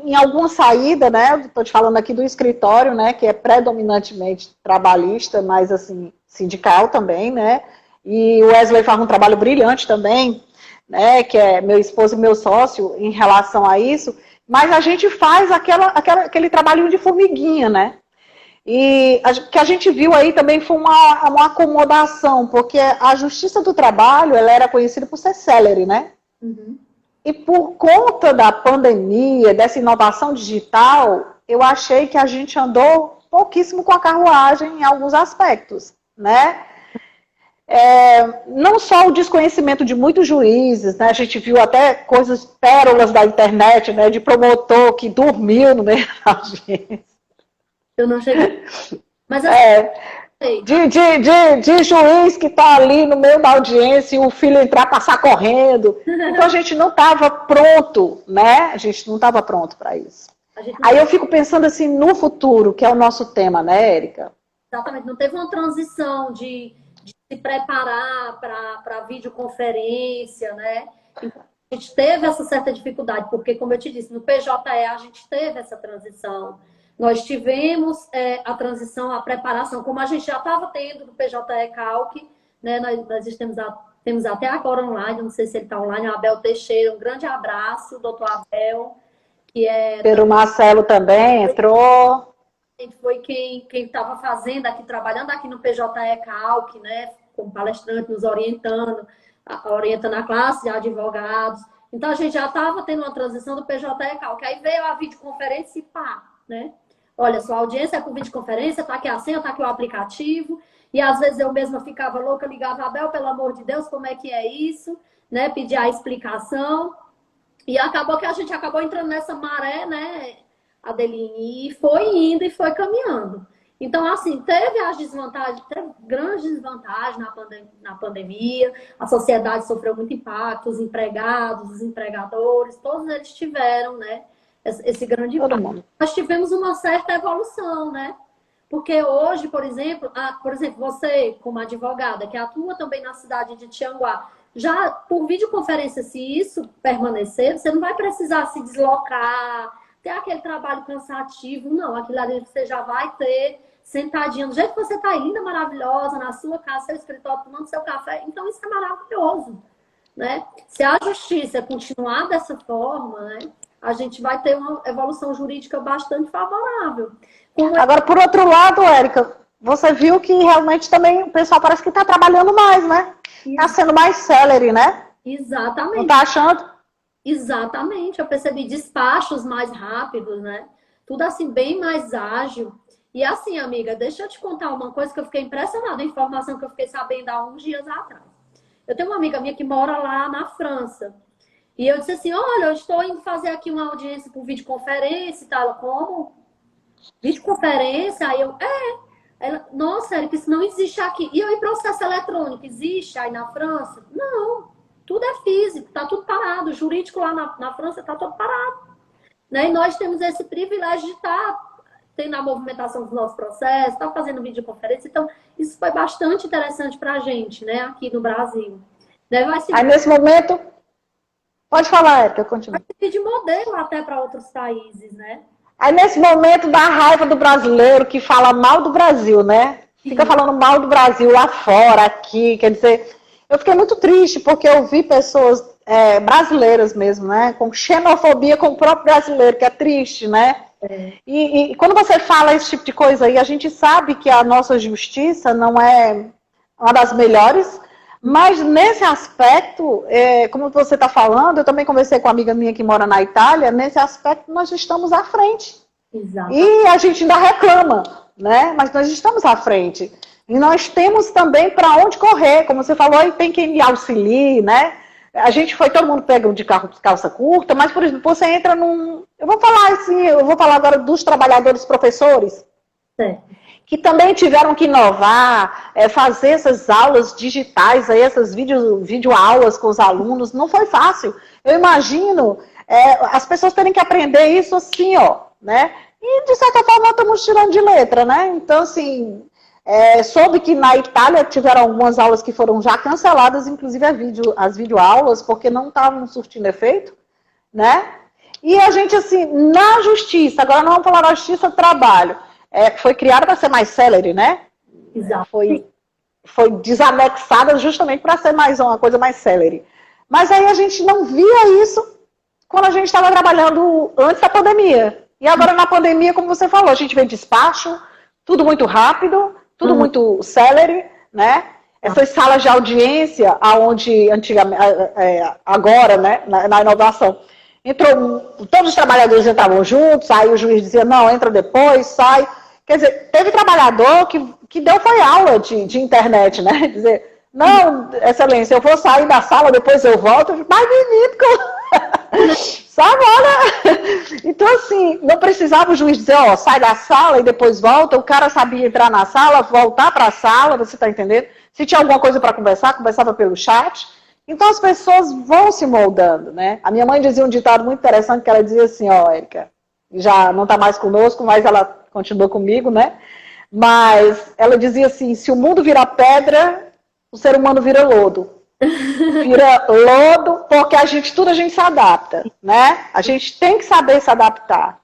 em alguma saída, né? Estou te falando aqui do escritório, né? Que é predominantemente trabalhista, mas assim, sindical também, né? E o Wesley faz um trabalho brilhante também, né? Que é meu esposo e meu sócio em relação a isso. Mas a gente faz aquele trabalhinho de formiguinha, né? E o que a gente viu aí também foi uma acomodação, porque a Justiça do Trabalho ela era conhecida por ser célere, né? Uhum. E por conta da pandemia, dessa inovação digital, eu achei que a gente andou pouquíssimo com a carruagem em alguns aspectos, né? Não só o desconhecimento de muitos juízes, né? A gente viu até coisas, pérolas da internet, né? De promotor que dormiu no meio da audiência. Eu não cheguei. Mas de juiz que está ali no meio da audiência e o filho entrar, passar correndo. Então a gente não estava pronto, né? A gente não estava pronto para isso. Aí eu fico pensando assim no futuro, que é o nosso tema, né, Érica? Exatamente. Não teve uma transição de se preparar para videoconferência, né? Então, a gente teve essa certa dificuldade, porque, como eu te disse, no PJE a gente teve essa transição. Nós tivemos a transição, a preparação, como a gente já estava tendo no PJE Calc, né? Nós temos até agora online, não sei se ele está online, o Abel Teixeira, um grande abraço, doutor Abel, que é... Pedro Marcelo também entrou. Foi quem estava fazendo aqui, trabalhando aqui no PJE Calc, né? Como palestrante, nos orientando a classe de advogados. Então, a gente já estava tendo uma transição do PJE Calc. Aí veio a videoconferência e pá, né? Olha, sua audiência é por videoconferência, tá aqui a senha, tá aqui o aplicativo. E às vezes eu mesma ficava louca, ligava, Abel, pelo amor de Deus, como é que é isso? Né? Pedir a explicação. E acabou que a gente acabou entrando nessa maré, né, Adeline? E foi indo e foi caminhando. Então, assim, teve as desvantagens, teve grandes desvantagens na pandemia, a sociedade sofreu muito impacto, os empregados, os empregadores, todos eles tiveram, né, esse grande Todo impacto. mundo. Nós tivemos uma certa evolução, né? Porque hoje, por exemplo, você, como advogada, que atua também na cidade de Tianguá, já por videoconferência, se isso permanecer, você não vai precisar se deslocar, ter aquele trabalho cansativo, não. Aquilo ali você já vai ter sentadinha, do jeito que você está linda, maravilhosa, na sua casa, seu escritório, tomando seu café. Então, isso é maravilhoso, né? Se a justiça continuar dessa forma, né, a gente vai ter uma evolução jurídica bastante favorável. Agora, por outro lado, Érica, você viu que realmente também o pessoal parece que está trabalhando mais, né? Está sendo mais celery, né? Exatamente. Não está achando? Exatamente. Eu percebi despachos mais rápidos, né? Tudo assim, bem mais ágil. E assim, amiga, deixa eu te contar uma coisa que eu fiquei impressionada, a informação que eu fiquei sabendo há uns dias atrás. Eu tenho uma amiga minha que mora lá na França. E eu disse assim, olha, eu estou indo fazer aqui uma audiência por videoconferência e tal. Como? Videoconferência? Aí eu, Ela, nossa, Érica, isso não existe aqui. E aí, processo eletrônico, existe aí na França? Não. Tudo é físico, tá tudo parado. O jurídico lá na França tá todo parado. Né? E nós temos esse privilégio de estar tendo a movimentação dos nossos processos, estar fazendo videoconferência. Então, isso foi bastante interessante para a gente, né, aqui no Brasil. Né? Aí, nesse momento, pode falar, Érica, continua. Vai servir de modelo até para outros países, né? Aí, nesse momento, dá raiva do brasileiro que fala mal do Brasil, né? Fica falando mal do Brasil lá fora, aqui, quer dizer... Eu fiquei muito triste porque eu vi pessoas brasileiras mesmo, né? Com xenofobia com o próprio brasileiro, que é triste, né? E quando você fala esse tipo de coisa aí, a gente sabe que a nossa justiça não é uma das melhores, mas nesse aspecto, como você está falando, eu também conversei com uma amiga minha que mora na Itália, nesse aspecto nós estamos à frente. Exato. E a gente ainda reclama, né? Mas nós estamos à frente. E nós temos também para onde correr, como você falou, aí tem quem me auxilie, né? A gente foi, todo mundo pega de carro de calça curta, mas, por exemplo, você entra num... Eu vou falar agora dos trabalhadores professores, que também tiveram que inovar, fazer essas aulas digitais, aí, essas videoaulas com os alunos, não foi fácil. Eu imagino as pessoas terem que aprender isso assim, ó, né? E, de certa forma, estamos tirando de letra, né? Então, assim... soube que na Itália tiveram algumas aulas que foram já canceladas, inclusive as videoaulas, porque não estavam surtindo efeito, né? E a gente, assim, na justiça, agora não vamos falar da justiça do trabalho, foi criada para ser mais celery, né? Exato. Foi desanexada justamente para ser uma coisa mais celery. Mas aí a gente não via isso quando a gente estava trabalhando antes da pandemia. E agora na pandemia, como você falou, a gente vê despacho, tudo muito rápido, tudo muito celery, né? Essas salas de audiência, aonde antigamente, agora, né, na inovação, todos os trabalhadores entravam juntos, aí o juiz dizia, não, entra depois, sai. Quer dizer, teve trabalhador que deu foi aula de internet, né? Dizer, não, excelência, eu vou sair da sala, depois eu volto. Mas, menino, sabe, olha... Então, assim, não precisava o juiz dizer, ó, sai da sala e depois volta. O cara sabia entrar na sala, voltar para a sala, você tá entendendo? Se tinha alguma coisa para conversar, conversava pelo chat. Então, as pessoas vão se moldando, né? A minha mãe dizia um ditado muito interessante, que ela dizia assim, ó, Érica, já não tá mais conosco, mas ela continua comigo, né? Mas ela dizia assim, se o mundo virar pedra, o ser humano vira lodo. Vira lodo, porque tudo a gente se adapta, né? A gente tem que saber se adaptar.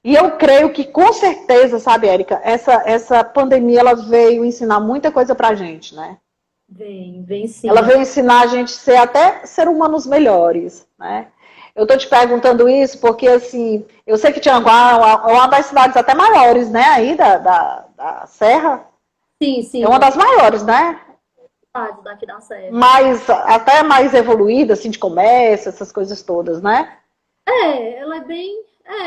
E eu creio que, com certeza, sabe, Érica, essa pandemia, ela veio ensinar muita coisa pra gente, né? Vem sim. Ela veio ensinar a gente a ser humanos melhores, né? Eu tô te perguntando isso porque, assim, eu sei que Tianguá é uma das cidades até maiores, né, aí da Serra. Sim. É uma das maiores, né? Daqui da Serra. Mas até mais evoluída, assim, de comércio, essas coisas todas, né? Ela é bem...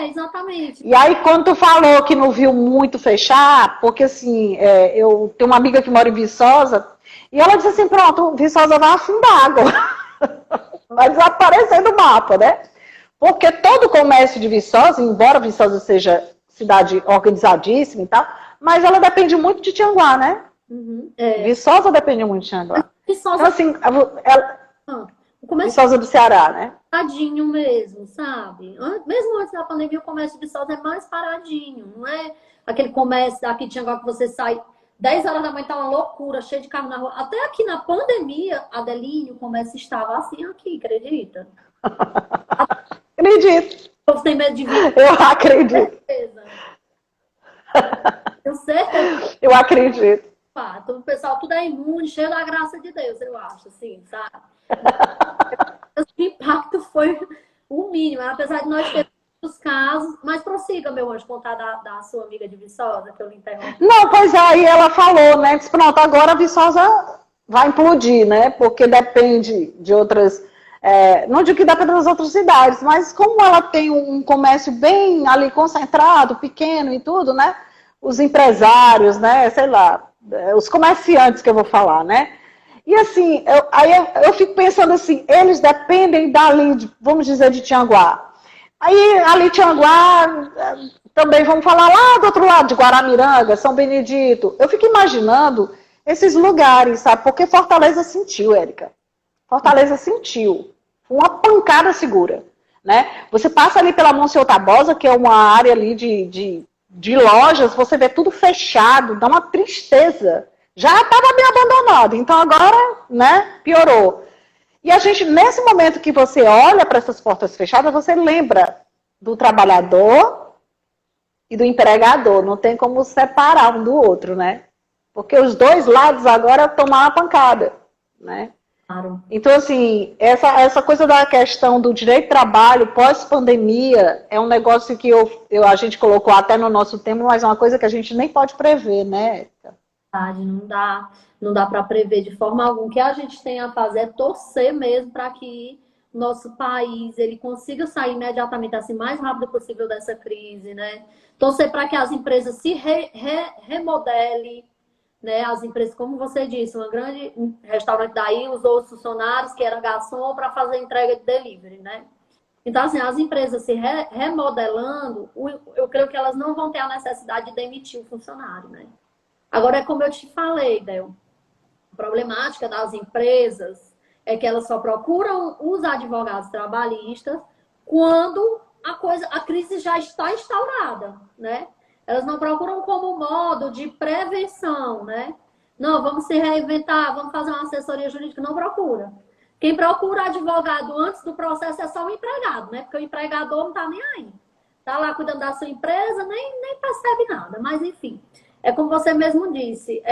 exatamente. E aí, quando tu falou que não viu muito fechar, porque, assim, eu tenho uma amiga que mora em Viçosa, e ela disse assim, pronto, Viçosa vai afundar agora. Vai desaparecer do mapa, né? Porque todo o comércio de Viçosa, embora Viçosa seja cidade organizadíssima e tal, mas ela depende muito de Tianguá, né? Viçosa depende muito de Tianguá. Viçosa... Então, assim, O comércio Viçosa do Ceará, né? paradinho mesmo, sabe? Mesmo antes da pandemia, o comércio de Viçosa é mais paradinho. Não é aquele comércio daqui de Tianguá que você sai 10 horas da manhã, tá uma loucura, cheio de carro na rua. Até aqui na pandemia, Adeline, o comércio estava assim aqui, acredita? Acredito. O povo tem medo de vir. Eu acredito. Tenho certeza. Eu acredito. O pessoal tudo é imune, cheio da graça de Deus, eu acho, assim, sabe? O impacto foi o mínimo, apesar de nós termos muitos casos. Mas prossiga, meu anjo, contar da sua amiga de Viçosa, que eu lhe interrompi. Não, pois é, aí ela falou, né? Disse, pronto, agora a Viçosa vai implodir, né? Porque depende de outras. Não digo que depende das outras cidades, mas como ela tem um comércio bem ali concentrado, pequeno e tudo, né? Os empresários, né? Sei lá, os comerciantes que eu vou falar, né? E assim, eu fico pensando assim, eles dependem dali, vamos dizer, de Tianguá. Aí, ali Tianguá, também vamos falar lá do outro lado, de Guaramiranga, São Benedito. Eu fico imaginando esses lugares, sabe? Porque Fortaleza sentiu, Érica. Fortaleza sentiu. Uma pancada segura, né? Você passa ali pela Monsenhor Tabosa, que é uma área ali de lojas, você vê tudo fechado, dá uma tristeza. Já estava bem abandonado, então agora, né, piorou. E a gente, nesse momento que você olha para essas portas fechadas, você lembra do trabalhador e do empregador. Não tem como separar um do outro, né? Porque os dois lados agora tomaram a pancada, né? Claro. Então, assim, essa coisa da questão do direito de trabalho pós-pandemia é um negócio que a gente colocou até no nosso tema, mas é uma coisa que a gente nem pode prever, né? Não dá para prever de forma alguma. O que a gente tem a fazer é torcer mesmo para que nosso país ele consiga sair imediatamente, assim, mais rápido possível dessa crise, né? Torcer para que as empresas se remodelem, né? As empresas, como você disse, uma grande restaurante daí usou os funcionários que eram garçom para fazer entrega de delivery, né? Então, assim, as empresas se remodelando, eu creio que elas não vão ter a necessidade de demitir o funcionário, né? Agora, é como eu te falei, Del, a problemática das empresas é que elas só procuram os advogados trabalhistas quando a crise já está instaurada, né? Elas não procuram como modo de prevenção, né? Não, vamos se reinventar, vamos fazer uma assessoria jurídica. Não procura. Quem procura advogado antes do processo é só o empregado, né? Porque o empregador não está nem aí. Está lá cuidando da sua empresa, nem percebe nada. Mas, enfim, é como você mesmo disse,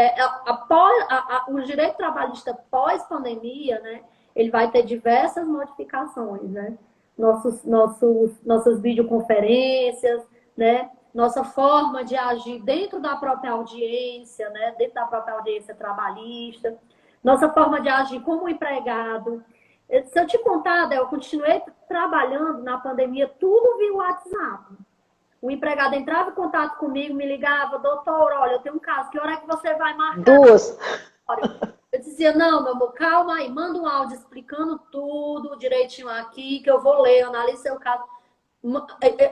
o direito trabalhista pós-pandemia, né? Ele vai ter diversas modificações, né? Nossas videoconferências, né? Nossa forma de agir dentro da própria audiência, né? Dentro da própria audiência trabalhista, nossa forma de agir como empregado. Se eu te contar, Del, eu continuei trabalhando na pandemia tudo via WhatsApp. O empregado entrava em contato comigo, me ligava, doutor, olha, eu tenho um caso, que hora é que você vai marcar? 2. Eu dizia, não, meu amor, calma aí, manda um áudio explicando tudo direitinho aqui, que eu vou ler, eu analiso seu caso.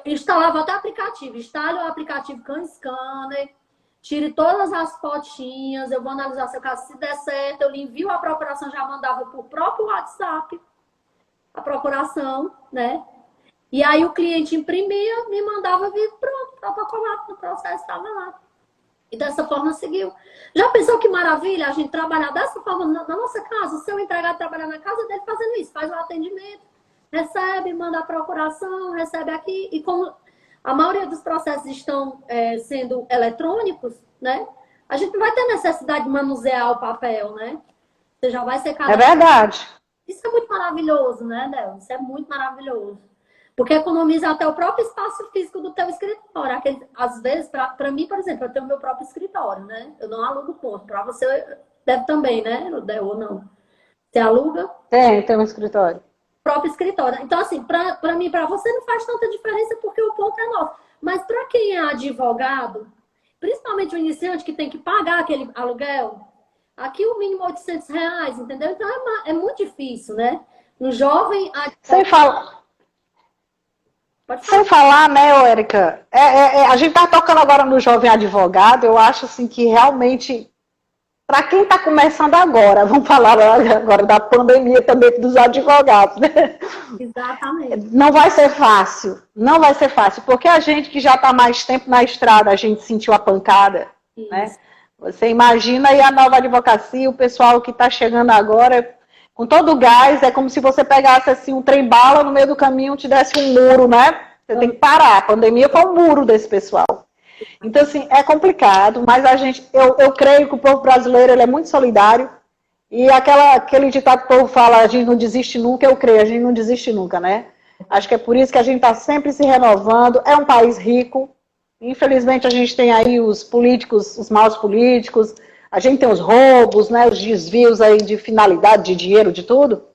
Instalava até aplicativo, instale o aplicativo CanScanner, tire todas as fotinhas, eu vou analisar seu caso, se der certo, eu lhe envio a procuração, já mandava por próprio WhatsApp a procuração, né? E aí o cliente imprimia, me mandava vir, pronto, protocolado no processo, estava lá. E dessa forma seguiu. Já pensou que maravilha a gente trabalhar dessa forma na nossa casa? O seu empregado trabalhar na casa dele fazendo isso, faz o atendimento, recebe, manda a procuração, recebe aqui. E como a maioria dos processos estão sendo eletrônicos, né? A gente não vai ter necessidade de manusear o papel, né? Você já vai ser É verdade. Isso é muito maravilhoso, né, Del? Isso é muito maravilhoso. Porque economiza até o próprio espaço físico do teu escritório. Às vezes, para mim, por exemplo, eu tenho o meu próprio escritório, né? Eu não alugo ponto. Para você, deve também, né? Ou não? Você aluga? Tem um escritório. Próprio escritório. Então, assim, para mim, para você não faz tanta diferença porque o ponto é nosso. Mas para quem é advogado, principalmente o iniciante que tem que pagar aquele aluguel, aqui o mínimo R$ 800, entendeu? Então é muito difícil, né? Um jovem advogado... Sem falar, né, Érica? A gente tá tocando agora no jovem advogado, eu acho assim que realmente para quem está começando agora, vamos falar agora da pandemia também dos advogados, né? Exatamente. Não vai ser fácil, não vai ser fácil, porque a gente que já está mais tempo na estrada, a gente sentiu a pancada, né? Você imagina aí a nova advocacia, o pessoal que está chegando agora, com todo o gás, é como se você pegasse assim um trem-bala no meio do caminho e te desse um muro, né? Você tem que parar, a pandemia foi um muro desse pessoal. Então, assim, é complicado, mas eu creio que o povo brasileiro ele é muito solidário. E aquele ditado que o povo fala, a gente não desiste nunca, eu creio, a gente não desiste nunca, né? Acho que é por isso que a gente está sempre se renovando. É um país rico. Infelizmente, a gente tem aí os políticos, os maus políticos, a gente tem os roubos, né, os desvios aí de finalidade, de dinheiro, de tudo.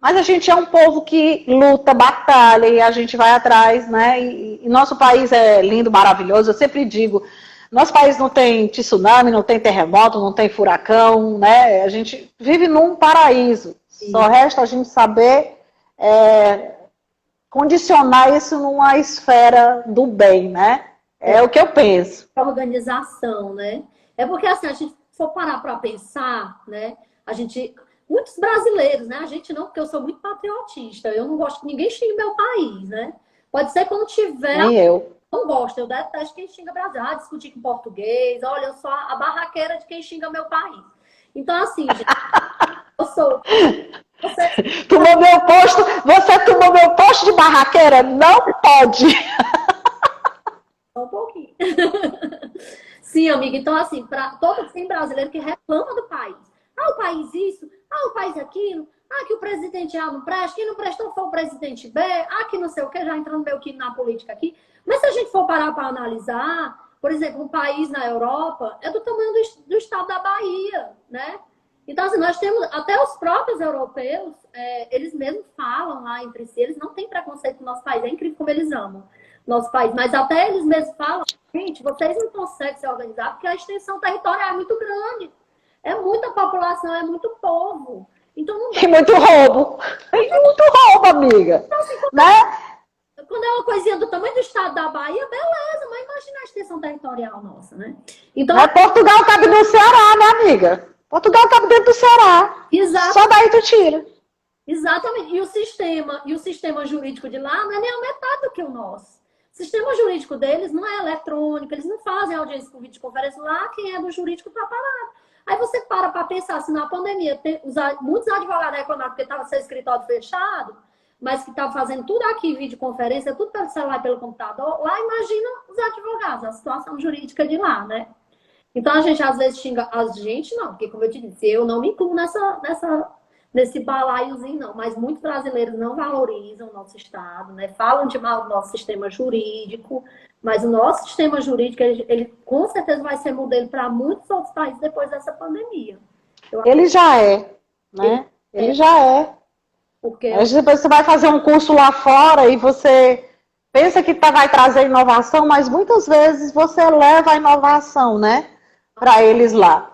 Mas a gente é um povo que luta, batalha e a gente vai atrás, né? E nosso país é lindo, maravilhoso. Eu sempre digo, nosso país não tem tsunami, não tem terremoto, não tem furacão, né? A gente vive num paraíso. Sim. Só resta a gente saber condicionar isso numa esfera do bem, né? É o que eu penso. Organização, né? É porque assim, a gente for parar para pensar, né? Muitos brasileiros, né? A gente não, porque eu sou muito patriotista. Eu não gosto que ninguém xingue meu país, né? Pode ser quando tiver... Nem eu. Não gosto, eu detesto quem xinga Brasil. Discutir com português. Olha, eu sou a barraqueira de quem xinga meu país. Então, assim, gente, eu sou... Você tomou meu posto de barraqueira? Não pode. Só um pouquinho. Sim, amiga. Então, assim, tem brasileiro que reclama do país. O país isso, o país aquilo, que o presidente A não presta, quem não prestou foi o presidente B, que não sei o que, já entrando meio que na política aqui. Mas se a gente for parar para analisar, por exemplo, um país na Europa é do tamanho do estado da Bahia, né? Então, assim, nós temos, até os próprios europeus, eles mesmos falam lá entre si, eles não têm preconceito com o nosso país, é incrível como eles amam o nosso país, mas até eles mesmos falam, gente, vocês não conseguem se organizar porque a extensão territorial é muito grande. É muita população, é muito povo. Então não dá. E muito roubo. E muito roubo, amiga. Então, assim, quando é uma coisinha do tamanho do estado da Bahia, beleza, mas imagina a extensão territorial nossa, né? Então, Portugal cabe no Ceará, né, amiga? Portugal cabe dentro do Ceará. Exato. Só daí tu tira. Exatamente. E o sistema jurídico de lá não é nem a metade do que o nosso. O sistema jurídico deles não é eletrônico, eles não fazem audiência com videoconferência lá, quem é do jurídico tá parado. Aí você para pensar, se na pandemia muitos advogados reclamaram porque estava seu escritório fechado, mas que estavam fazendo tudo aqui, videoconferência, tudo pelo celular e pelo computador, lá imagina os advogados, a situação jurídica de lá, né? Então a gente às vezes xinga, a gente não, porque como eu te disse, eu não me incluo nesse balaiozinho não, mas muitos brasileiros não valorizam o nosso Estado, né? Falam de mal do nosso sistema jurídico, mas o nosso sistema jurídico, ele com certeza vai ser modelo para muitos outros países depois dessa pandemia. Ele já é, né? Ele já é. Porque depois você vai fazer um curso lá fora e você pensa que vai trazer inovação, mas muitas vezes você leva a inovação, né? Para eles lá.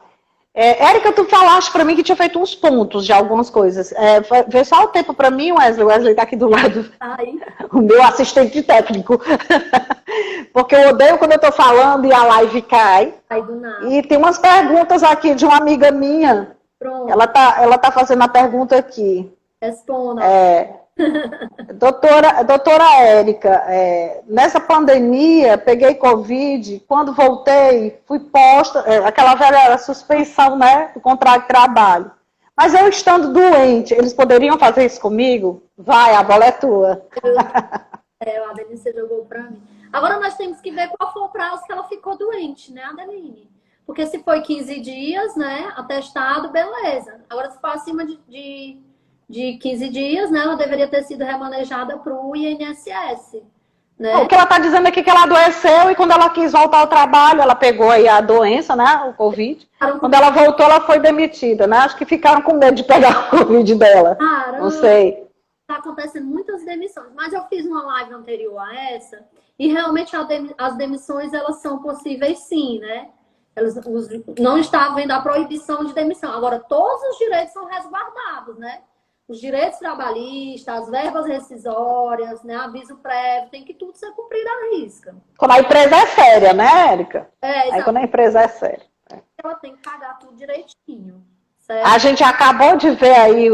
Érica, tu falaste para mim que tinha feito uns pontos de algumas coisas. Vê só o tempo para mim, Wesley. O Wesley tá aqui do lado. Ai. O meu assistente técnico. Porque eu odeio quando eu tô falando e a live cai. Ai, do nada. E tem umas perguntas aqui de uma amiga minha. Pronto. Ela tá fazendo a pergunta aqui. Responda. Doutora Érica, nessa pandemia, peguei Covid, quando voltei, fui posta, aquela velha suspensão, né, do contrato de trabalho. Mas eu estando doente, eles poderiam fazer isso comigo? Vai, a bola é tua. A Adeline jogou para mim. Agora nós temos que ver qual foi o prazo que ela ficou doente, né, Adeline? Porque se foi 15 dias, né, atestado, beleza. Agora se for acima de 15 dias, né, ela deveria ter sido remanejada para o INSS. Né? O que ela está dizendo aqui é que ela adoeceu e quando ela quis voltar ao trabalho, ela pegou aí a doença, né, o Covid. Quando ela voltou, ela foi demitida, né? Acho que ficaram com medo de pegar o Covid dela. Não sei. Está acontecendo muitas demissões, mas eu fiz uma live anterior a essa e realmente as demissões, elas são possíveis sim, né? Não está havendo a proibição de demissão. Agora, todos os direitos são resguardados, né? Os direitos trabalhistas, as verbas rescisórias, né, aviso prévio, tem que tudo ser cumprido à risca. Quando a empresa é séria, né, Érica? Exato. Aí quando a empresa é séria. ela tem que pagar tudo direitinho. Certo? A gente acabou de ver aí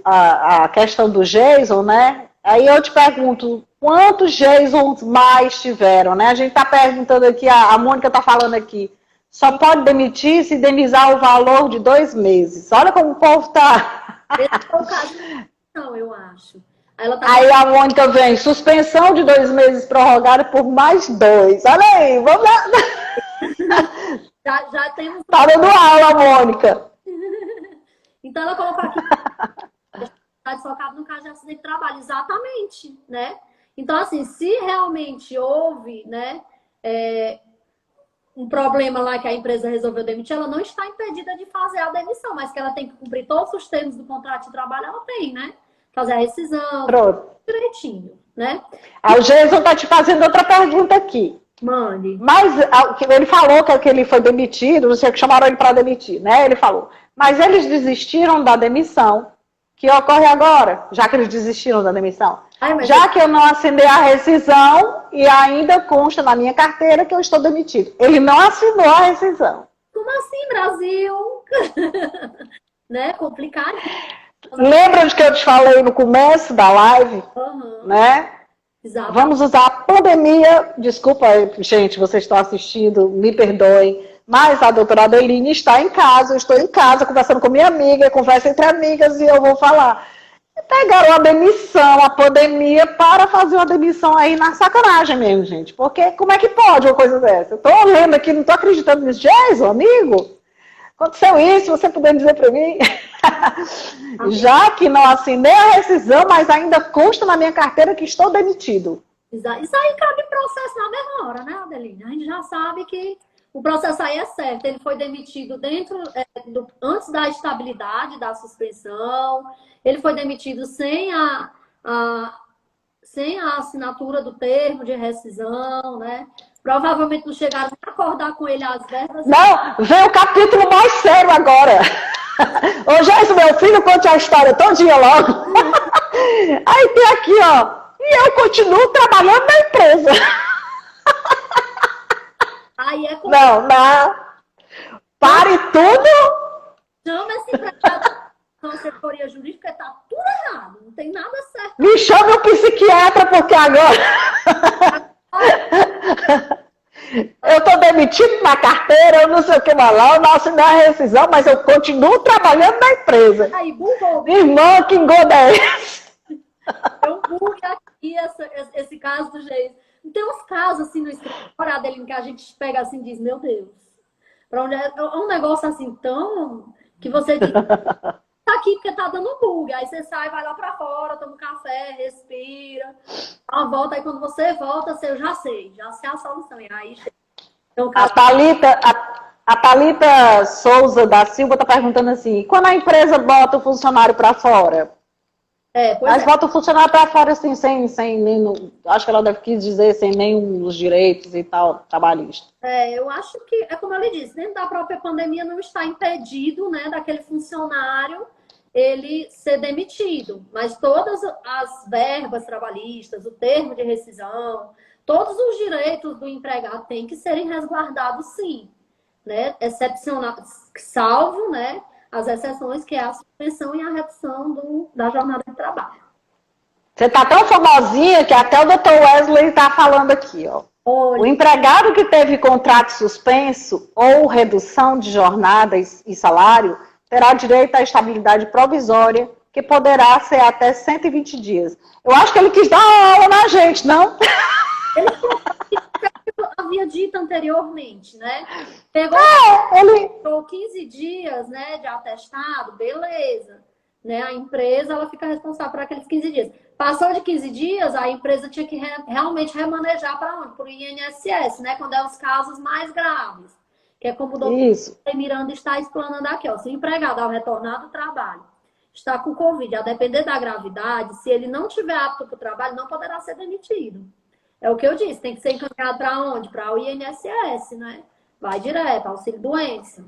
a questão do Jason, né? Aí eu te pergunto, quantos Jasons mais tiveram, né? A gente está perguntando aqui, a Mônica está falando aqui, só pode demitir se indenizar o valor de 2 meses. Olha como o povo está. Esse é o caso, não, eu acho. Aí a Mônica vem, suspensão de 2 meses prorrogada por mais 2. Olha aí, vamos lá. Já temos... Tá dando aula, Mônica. Então ela colocou aqui, está deslocado no caso de acidente de trabalho, exatamente, né? Então, assim, se realmente houve, né, um problema lá que a empresa resolveu demitir, ela não está impedida de fazer a demissão, mas que ela tem que cumprir todos os termos do contrato de trabalho, ela tem, né? Fazer a rescisão, direitinho, né? O Jason está te fazendo outra pergunta aqui. Mande. Mas ele falou que ele foi demitido, não sei o que chamaram ele para demitir, né? Ele falou. Mas eles desistiram da demissão, que ocorre agora, já que eles desistiram da demissão. Já que eu não assinei a rescisão e ainda consta na minha carteira que eu estou demitido. Ele não assinou a rescisão. Como assim, Brasil? Né? Complicado. Lembra de que eu te falei no começo da live? Né? Exato. Vamos usar a pandemia. Desculpa, gente, vocês estão assistindo, me perdoem. Mas a doutora Adeline está em casa, eu estou em casa conversando com minha amiga, conversa entre amigas e eu vou falar. Pegaram a demissão, a pandemia, para fazer uma demissão aí na sacanagem mesmo, gente. Porque como é que pode uma coisa dessa? Eu estou lendo aqui, não estou acreditando nisso. Jason, amigo, aconteceu isso, você puder dizer para mim? Já que não assinei a rescisão, mas ainda consta na minha carteira que estou demitido. Isso aí cabe processo na mesma hora, né, Adeline? A gente já sabe que o processo aí é certo. Ele foi demitido antes da estabilidade da suspensão. Ele foi demitido sem a assinatura do termo de rescisão, né? Provavelmente não chegaram a acordar com ele às verbas. Não, vem o capítulo mais sério agora. Ô, Jason, meu filho, conte a história todinha logo. Aí tem aqui, ó. E eu continuo trabalhando na empresa. Aí é com... Não. Pare tudo. Chama esse empregado na assessoria jurídica, tá tudo errado. Não tem nada certo. Me chame um psiquiatra, porque agora... Eu tô demitido na carteira, eu não sei o que mais lá, eu não assinei a rescisão, mas eu continuo trabalhando na empresa. Aí, bugou. Irmã, que engodo é esse? Eu buguei aqui esse caso do jeito. Tem uns casos assim no escritório, Adeline, que a gente pega assim e diz, meu Deus, pra onde é um negócio assim tão que você diz, tá aqui porque tá dando bug. Aí você sai, vai lá pra fora, toma um café, respira, dá uma volta, aí quando você volta, eu já sei a solução. E aí, então, a Thalita Souza da Silva tá perguntando assim, quando a empresa bota o funcionário pra fora? Mas bota o funcionário para fora assim, sem nem. Acho que ela deve quis dizer sem nenhum dos direitos e tal, trabalhista. Eu acho que, é como eu lhe disse, dentro da própria pandemia não está impedido, né, daquele funcionário ele ser demitido. Mas todas as verbas trabalhistas, o termo de rescisão, todos os direitos do empregado têm que serem resguardados, sim. Né? Excepcional, salvo, né? As exceções, que é a suspensão e a redução da jornada de trabalho. Você tá tão famosinha que até o Dr. Wesley tá falando aqui, ó. Oi. O empregado que teve contrato suspenso ou redução de jornada e salário terá direito à estabilidade provisória, que poderá ser até 120 dias. Eu acho que ele quis dar aula na gente, não? Ele havia dito anteriormente, né? Pegou 15 dias, né, de atestado, beleza. Né? A empresa ela fica responsável por aqueles 15 dias. Passou de 15 dias, a empresa tinha que realmente remanejar para onde? Para o INSS, né? Quando é os casos mais graves. Que é como o doutor Miranda está explanando aqui. Ó. Se o empregado, ao retornar do trabalho, está com Covid, a depender da gravidade, se ele não tiver apto para o trabalho, não poderá ser demitido. É o que eu disse, tem que ser encaminhado para onde? Para o INSS, né? Vai direto, auxílio-doença,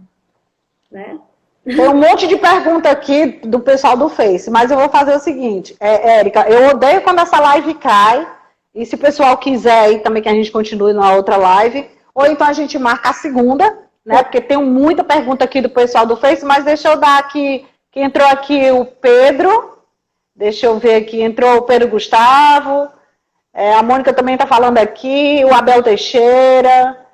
né? Tem um monte de pergunta aqui do pessoal do Face, mas eu vou fazer o seguinte, Érica, eu odeio quando essa live cai, e se o pessoal quiser aí também que a gente continue numa outra live, ou então a gente marca a segunda, né? Porque tem muita pergunta aqui do pessoal do Face, mas deixa eu dar aqui, que entrou aqui o Pedro, deixa eu ver aqui, entrou o Pedro Gustavo, a Mônica também está falando aqui, o Abel Teixeira,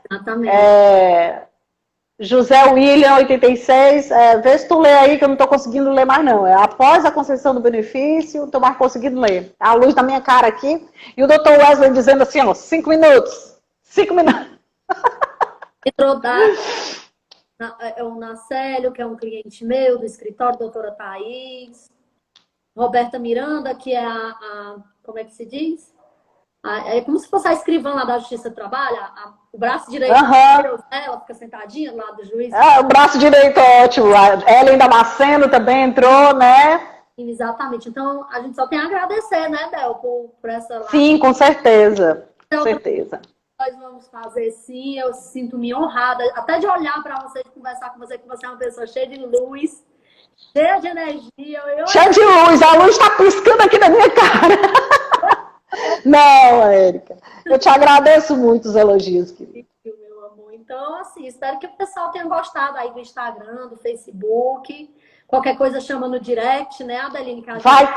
José William, 86, vê se tu lê aí, que eu não estou conseguindo ler mais não, após a concessão do benefício, estou mais conseguindo ler, a luz da minha cara aqui, e o doutor Wesley dizendo assim, ó, 5 minutos, 5 minutos. Entrou o Nacélio, que é um cliente meu, do escritório, doutora Thaís, Roberta Miranda, que é como é que se diz? É como se fosse a escrivã lá da Justiça do Trabalho, o braço direito dela, fica sentadinha do lado do juiz. O braço direito é ótimo. Ellen Damasceno também entrou, né? Exatamente. Então, a gente só tem a agradecer, né, Del, por essa live. Sim, com certeza. Então, com certeza. Nós vamos fazer sim, eu sinto-me honrada, até de olhar para você, de conversar com você, que você é uma pessoa cheia de luz, cheia de energia. Cheia de luz, a luz está piscando aqui na minha cara. Não, Érica, eu te agradeço muito os elogios, querida. Meu amor. Então, assim, espero que o pessoal tenha gostado aí do Instagram, do Facebook. Qualquer coisa chama no direct, né, Adeline? Vai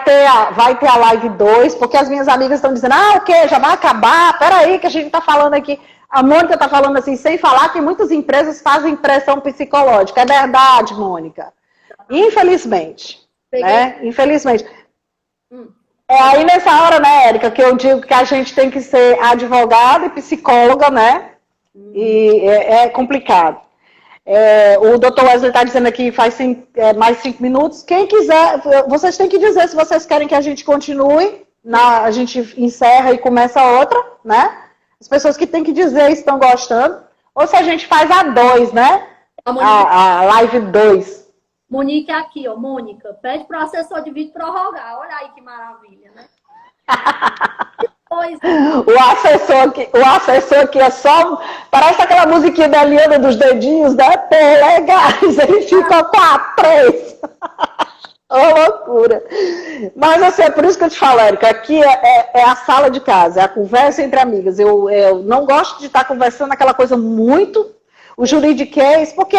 ter a live 2, porque as minhas amigas estão dizendo, o quê? Já vai acabar? Peraí, que a gente está falando aqui. A Mônica está falando assim, sem falar que muitas empresas fazem pressão psicológica. É verdade, Mônica. Infelizmente. Né? Infelizmente. É aí nessa hora, né, Érica, que eu digo que a gente tem que ser advogada e psicóloga, né? E é complicado. O Dr. Wesley está dizendo aqui faz mais 5 minutos. Quem quiser, vocês têm que dizer se vocês querem que a gente continue, a gente encerra e começa outra, né? As pessoas que têm que dizer se estão gostando. Ou se a gente faz a 2, né? A live 2. Monique aqui, ó, Mônica, pede para o assessor de vídeo prorrogar. Olha aí que maravilha, né? O assessor aqui é só... Parece aquela musiquinha da Liana dos dedinhos, né? Polegais, ele fica com a 3. Ô, loucura. Mas assim, é por isso que eu te falo, Érica, aqui é a sala de casa, é a conversa entre amigas. Eu não gosto de estar conversando aquela coisa muito... O juridiquês, porque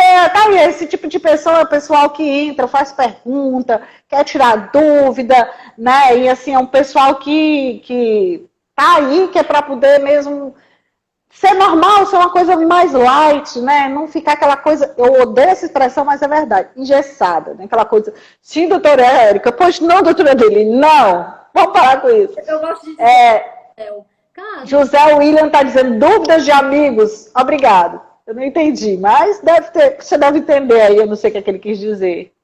esse tipo de pessoa é o pessoal que entra, faz pergunta, quer tirar dúvida, né? E assim, é um pessoal que tá aí, que é para poder mesmo ser normal, ser uma coisa mais light, né? Não ficar aquela coisa, eu odeio essa expressão, mas é verdade, engessada, né? Aquela coisa, sim, doutora Érica, pois não, doutora Adeline, não, vamos parar com isso. Eu gosto de dizer, José William tá dizendo, dúvidas de amigos, obrigado. Eu não entendi, mas você deve entender aí, eu não sei o que ele quis dizer.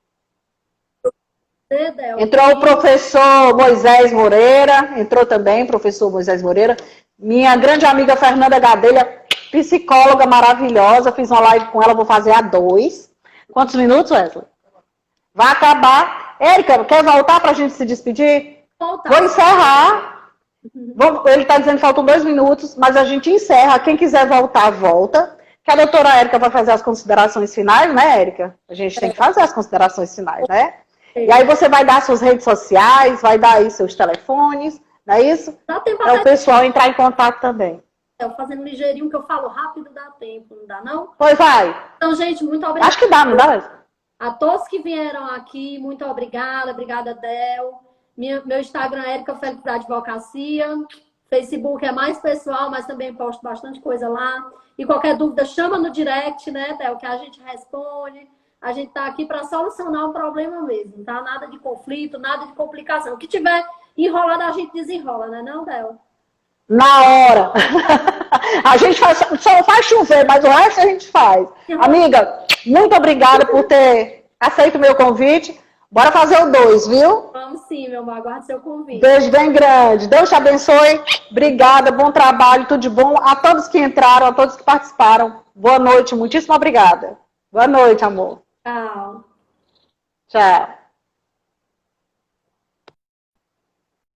Entrou o professor Moisés Moreira, entrou também, professor Moisés Moreira. Minha grande amiga Fernanda Gadelha, psicóloga maravilhosa, fiz uma live com ela, vou fazer a 2. Quantos minutos, Wesley? Vai acabar. Érica, quer voltar para a gente se despedir? Vou encerrar. Ele está dizendo que faltam 2 minutos, mas a gente encerra. Quem quiser voltar, volta. Que a doutora Érica vai fazer as considerações finais, né, Érica? A gente tem que fazer as considerações finais, né? E aí você vai dar suas redes sociais, vai dar aí seus telefones, não é isso? Dá tempo para o pessoal entrar em contato também. Fazendo ligeirinho, que eu falo rápido, dá tempo, não dá não? Pois vai. Então, gente, muito obrigada. Acho que dá, não dá? A todos que vieram aqui, muito obrigada, Del. Meu Instagram é Érica Félix da Advocacia. Facebook é mais pessoal, mas também posto bastante coisa lá. E qualquer dúvida, chama no direct, né, Del, que a gente responde. A gente tá aqui para solucionar um problema mesmo, tá? Nada de conflito, nada de complicação. O que tiver enrolado, a gente desenrola, né, não, Del? Na hora. A gente só faz chover, mas o resto a gente faz. Amiga, muito obrigada por ter aceito o meu convite. Bora fazer o 2, viu? Vamos sim, meu amor. Aguardo seu convite. Beijo bem grande. Deus te abençoe. Obrigada, bom trabalho, tudo de bom. A todos que entraram, a todos que participaram. Boa noite, muitíssimo obrigada. Boa noite, amor. Tchau. Tchau.